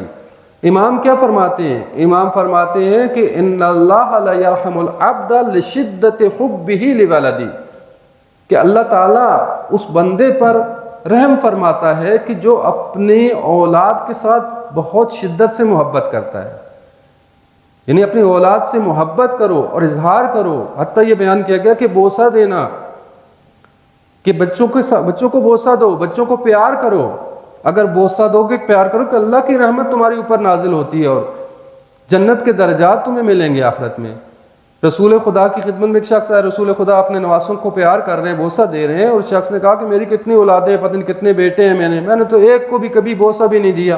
امام کیا فرماتے ہیں؟ امام فرماتے ہیں کہ ان اللہ لا یرحم العبد لشدت حبہ لولدہ، کہ اللہ تعالیٰ اس بندے پر رحم فرماتا ہے کہ جو اپنی اولاد کے ساتھ بہت شدت سے محبت کرتا ہے، یعنی اپنی اولاد سے محبت کرو اور اظہار کرو۔ حتیٰ یہ بیان کیا گیا کہ بوسہ دینا، کہ بچوں کو بوسہ دو، بچوں کو پیار کرو، اگر بوسہ دو گے پیار کرو کہ اللہ کی رحمت تمہاری اوپر نازل ہوتی ہے اور جنت کے درجات تمہیں ملیں گے آخرت میں۔ رسول خدا کی خدمت میں ایک شخص آیا، رسول خدا اپنے نواسوں کو پیار کر رہے ہیں، بوسہ دے رہے ہیں، اور شخص نے کہا کہ میری کتنی اولادیں، پتہ نہیں کتنے بیٹے ہیں، میں نے تو ایک کو بھی کبھی بوسہ بھی نہیں دیا۔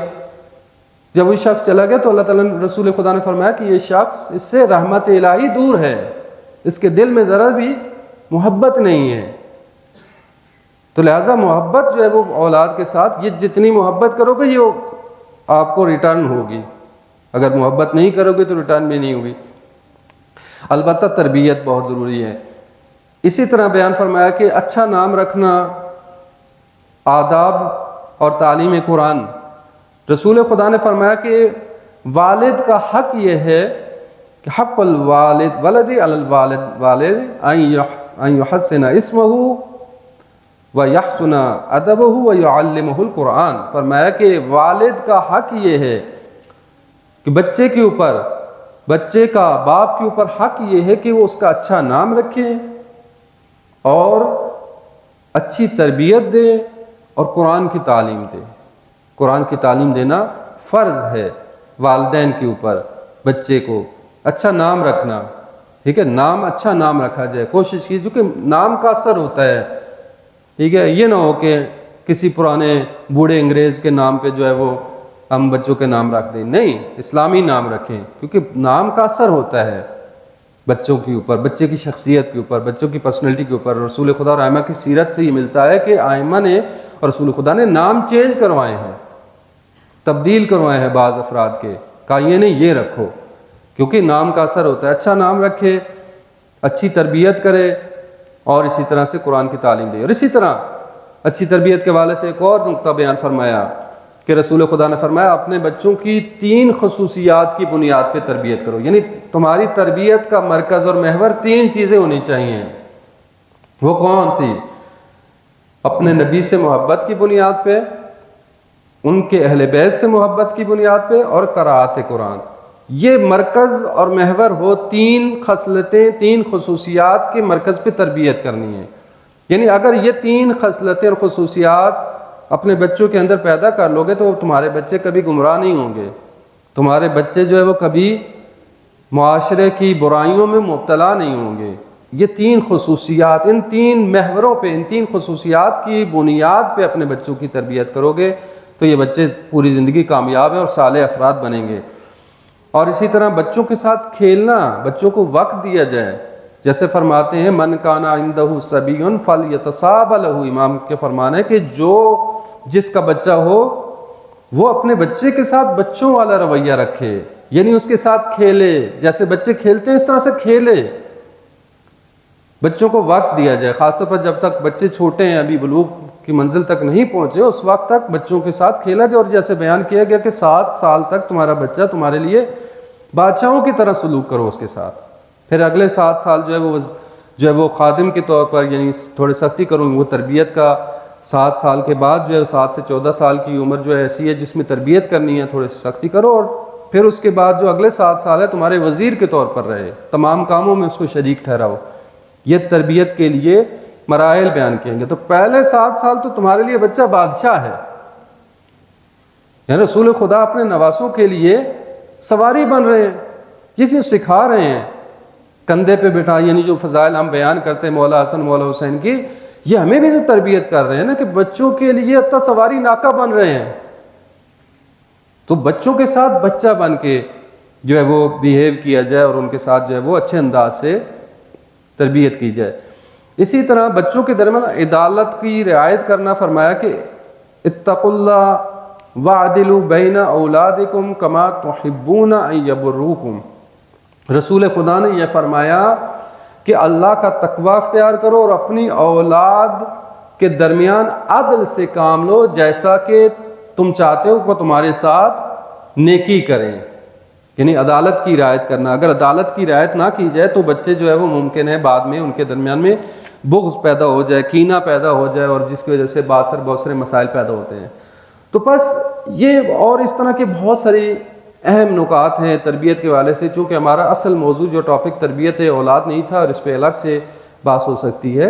جب وہ شخص چلا گیا تو اللہ تعالیٰ نے، رسول خدا نے فرمایا کہ یہ شخص، اس سے رحمت الہی دور ہے، اس کے دل میں ذرا بھی محبت نہیں ہے۔ تو لہٰذا محبت جو ہے وہ اولاد کے ساتھ، یہ جتنی محبت کرو گے یہ آپ کو ریٹرن ہوگی، اگر محبت نہیں کرو گے تو ریٹرن بھی نہیں ہوگی۔ البتہ تربیت بہت ضروری ہے۔ اسی طرح بیان فرمایا کہ اچھا نام رکھنا، آداب اور تعلیم قرآن۔ رسول خدا نے فرمایا کہ والد کا حق یہ ہے کہ حق الوالد ولدی علی الوالد ان یحسن اسمہ وَيَحْسُنَ أَدَبَهُ وَيُعَلِّمُهُ الْقُرْآنَ۔ فرمایا کہ والد کا حق یہ ہے کہ بچے کے اوپر، بچے کا باپ کے اوپر حق یہ ہے کہ وہ اس کا اچھا نام رکھے اور اچھی تربیت دے اور قرآن کی تعلیم دے۔ قرآن کی تعلیم دینا فرض ہے والدین کے اوپر۔ بچے کو اچھا نام رکھنا، ٹھیک ہے، نام اچھا نام رکھا جائے، کوشش کی، جو کہ نام کا اثر ہوتا ہے، ٹھیک ہے، یہ نہ ہو کہ کسی پرانے بوڑھے انگریز کے نام پہ جو ہے وہ ہم بچوں کے نام رکھ دیں، نہیں، اسلامی نام رکھیں، کیونکہ نام کا اثر ہوتا ہے بچوں کے اوپر، بچے کی شخصیت کے اوپر، بچوں کی پرسنالٹی کے اوپر۔ رسول خدا اور ائمہ کی سیرت سے یہ ملتا ہے کہ ائمہ نے اور رسول خدا نے نام چینج کروائے ہیں، تبدیل کروائے ہیں بعض افراد کے، کہا یہ نہیں یہ رکھو، کیونکہ نام کا اثر ہوتا ہے۔ اچھا نام رکھے، اچھی تربیت کرے، اور اسی طرح سے قرآن کی تعلیم دے۔ اور اسی طرح اچھی تربیت کے حوالے سے ایک اور نقطہ بیان فرمایا کہ رسول خدا نے فرمایا اپنے بچوں کی 3 خصوصیات کی بنیاد پہ تربیت کرو، یعنی تمہاری تربیت کا مرکز اور محور 3 چیزیں ہونی چاہیے۔ وہ کون سی؟ اپنے نبی سے محبت کی بنیاد پہ، ان کے اہل بیت سے محبت کی بنیاد پہ، اور قراءت قرآن۔ یہ مرکز اور محور ہو، 3 خصلتیں، 3 خصوصیات کے مرکز پہ تربیت کرنی ہے۔ یعنی اگر یہ 3 خصلتیں اور خصوصیات اپنے بچوں کے اندر پیدا کر لو گے تو تمہارے بچے کبھی گمراہ نہیں ہوں گے، تمہارے بچے جو ہے وہ کبھی معاشرے کی برائیوں میں مبتلا نہیں ہوں گے۔ یہ 3 خصوصیات، ان 3 محوروں پہ، ان 3 خصوصیات کی بنیاد پہ اپنے بچوں کی تربیت کرو گے تو یہ بچے پوری زندگی کامیاب ہیں اور صالح افراد بنیں گے۔ اور اسی طرح بچوں کے ساتھ کھیلنا، بچوں کو وقت دیا جائے، جیسے فرماتے ہیں من کان عندہ صبی فلیتصاب لہ، امام کے فرمان ہے کہ جس کا بچہ ہو وہ اپنے بچے کے ساتھ بچوں والا رویہ رکھے، یعنی اس کے ساتھ کھیلے، جیسے بچے کھیلتے ہیں اس طرح سے کھیلے۔ بچوں کو وقت دیا جائے، خاص طور پر جب تک بچے چھوٹے ہیں، ابھی بلوغ کی منزل تک نہیں پہنچے، اس وقت تک بچوں کے ساتھ کھیلا جائے۔ اور جیسے بیان کیا گیا کہ 7 سال تک تمہارا بچہ تمہارے لیے بادشاہوں کی طرح سلوک کرو اس کے ساتھ، پھر اگلے 7 سال جو ہے وہ خادم کے طور پر، یعنی تھوڑے سختی کروں گی۔ وہ تربیت کا 7 سال کے بعد جو ہے 7 سے 14 سال کی عمر جو ہے ایسی ہے جس میں تربیت کرنی ہے، تھوڑی سختی کرو، اور پھر اس کے بعد جو اگلے 7 سال ہے تمہارے وزیر کے طور پر رہے، تمام کاموں میں اس کو شریک ٹھہراؤ۔ یہ تربیت کے لیے مراحل بیان کیے گے۔ تو پہلے 7 سال تو تمہارے لیے بچہ بادشاہ ہے، یعنی رسول خدا اپنے نواسوں کے لیے سواری بن رہے ہیں، کسی کو سکھا رہے ہیں، کندھے پہ بٹھا، یعنی جو فضائل ہم بیان کرتے ہیں مولا حسن مولا حسین کی، یہ ہمیں بھی جو تربیت کر رہے ہیں نا کہ بچوں کے لیے حتی سواری ناکہ بن رہے ہیں۔ تو بچوں کے ساتھ بچہ بن کے جو ہے وہ بیہیو کیا جائے اور ان کے ساتھ جو ہے وہ اچھے انداز سے تربیت کی جائے۔ اسی طرح بچوں کے درمیان عدالت کی رعایت کرنا، فرمایا کہ اتقوا اللہ وعدلوا بین اولادکم کما تحبون ان یبروکم۔ رسول خدا نے یہ فرمایا کہ اللہ کا تقوی اختیار کرو اور اپنی اولاد کے درمیان عدل سے کام لو، جیسا کہ تم چاہتے ہو کہ تمہارے ساتھ نیکی کریں، یعنی عدالت کی رعایت کرنا۔ اگر عدالت کی رعایت نہ کی جائے تو بچے جو ہے وہ ممکن ہے بعد میں ان کے درمیان میں بغض پیدا ہو جائے، کینہ پیدا ہو جائے، اور جس کی وجہ سے بہت سارے مسائل پیدا ہوتے ہیں۔ تو بس یہ اور اس طرح کے بہت ساری اہم نکات ہیں تربیت کے حوالے سے، چونکہ ہمارا اصل موضوع جو ٹاپک تربیت اولاد نہیں تھا اور اس پہ الگ سے بحث ہو سکتی ہے،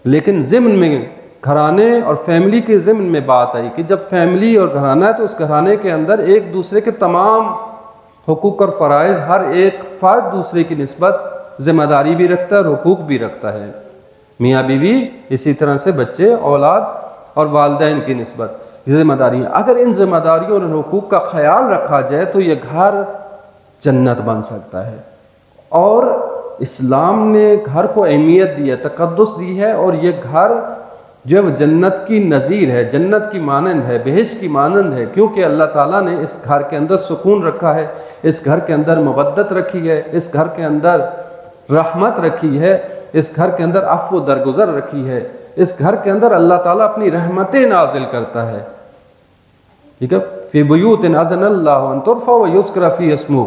لیکن ضمن میں گھرانے اور فیملی کے ضمن میں بات آئی کہ جب فیملی اور گھرانہ ہے تو اس گھرانے کے اندر ایک دوسرے کے تمام حقوق اور فرائض، ہر ایک فرد دوسرے کی نسبت ذمہ داری بھی رکھتا ہے اور حقوق بھی رکھتا ہے، میاں بیوی، اسی طرح سے بچے، اولاد اور والدین کی نسبت ذمہ داریاں۔ اگر ان ذمہ داریوں اور حقوق کا خیال رکھا جائے تو یہ گھر جنت بن سکتا ہے۔ اور اسلام نے گھر کو اہمیت دی ہے، تقدس دی ہے، اور یہ گھر جو ہے وہ جنت کی نظیر ہے، جنت کی مانند ہے، بہشت کی مانند ہے، کیونکہ اللہ تعالیٰ نے اس گھر کے اندر سکون رکھا ہے، اس گھر کے اندر مودت رکھی ہے، اس گھر کے اندر رحمت رکھی ہے، اس گھر کے اندر عفو و درگزر رکھی ہے، اس گھر کے اندر اللہ تعالیٰ اپنی رحمتیں نازل کرتا ہے۔ ٹھیک ہے، فی بیوت اذن اللہ ان ترفع ویذکر فیہ اسمہ،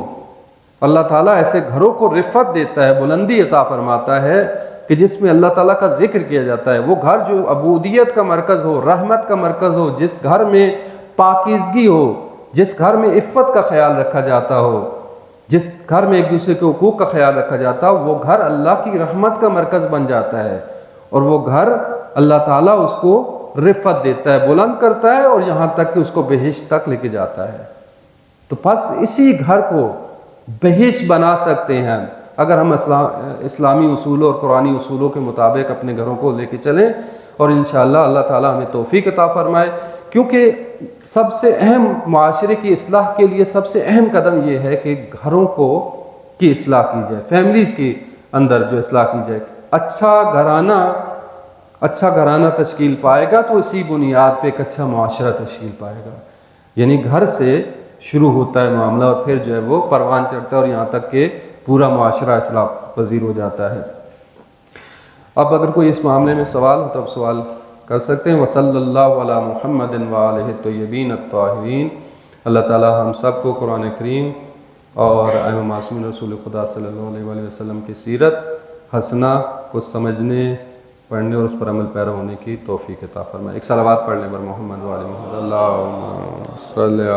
اللہ تعالیٰ ایسے گھروں کو رفعت دیتا ہے، بلندی عطا فرماتا ہے کہ جس میں اللہ تعالیٰ کا ذکر کیا جاتا ہے۔ وہ گھر جو عبودیت کا مرکز ہو، رحمت کا مرکز ہو، جس گھر میں پاکیزگی ہو، جس گھر میں عفت کا خیال رکھا جاتا ہو، جس گھر میں ایک دوسرے کے حقوق کا خیال رکھا جاتا ہو، وہ گھر اللہ کی رحمت کا مرکز بن جاتا ہے، اور وہ گھر اللہ تعالیٰ اس کو رفعت دیتا ہے، بلند کرتا ہے، اور یہاں تک کہ اس کو بہشت تک لے کے جاتا ہے۔ تو بس اسی گھر کو بہشت بنا سکتے ہیں اگر ہم اسلامی اصولوں اور قرآنی اصولوں کے مطابق اپنے گھروں کو لے کے چلیں، اور انشاءاللہ اللہ تعالیٰ ہمیں توفیق عطا فرمائے، کیونکہ سب سے اہم معاشرے کی اصلاح کے لیے سب سے اہم قدم یہ ہے کہ گھروں کی اصلاح کی جائے، فیملیز کے اندر جو اصلاح کی جائے. اچھا گھرانہ تشکیل پائے گا تو اسی بنیاد پہ ایک اچھا معاشرہ تشکیل پائے گا. یعنی گھر سے شروع ہوتا ہے معاملہ اور پھر جو ہے وہ پروان چڑھتا ہے اور یہاں تک کہ پورا معاشرہ اصلاح پذیر ہو جاتا ہے. اب اگر کوئی اس معاملے میں سوال ہو تو اب سوال کر سکتے ہیں. وصلی اللہ علی محمد وآلہ الطیبین الطاہرین. اللہ تعالی ہم سب کو قرآن کریم اور ائمہ معصومین رسول خدا صلی اللہ علیہ وآلہ وسلم کی سیرت حسنہ کو سمجھنے، پڑھنے اور اس پر عمل پیرا ہونے کی توفیق عطا فرمائے. ایک صلوات پڑھ لیں بر محمد وآلہ محمد. اللہم صلی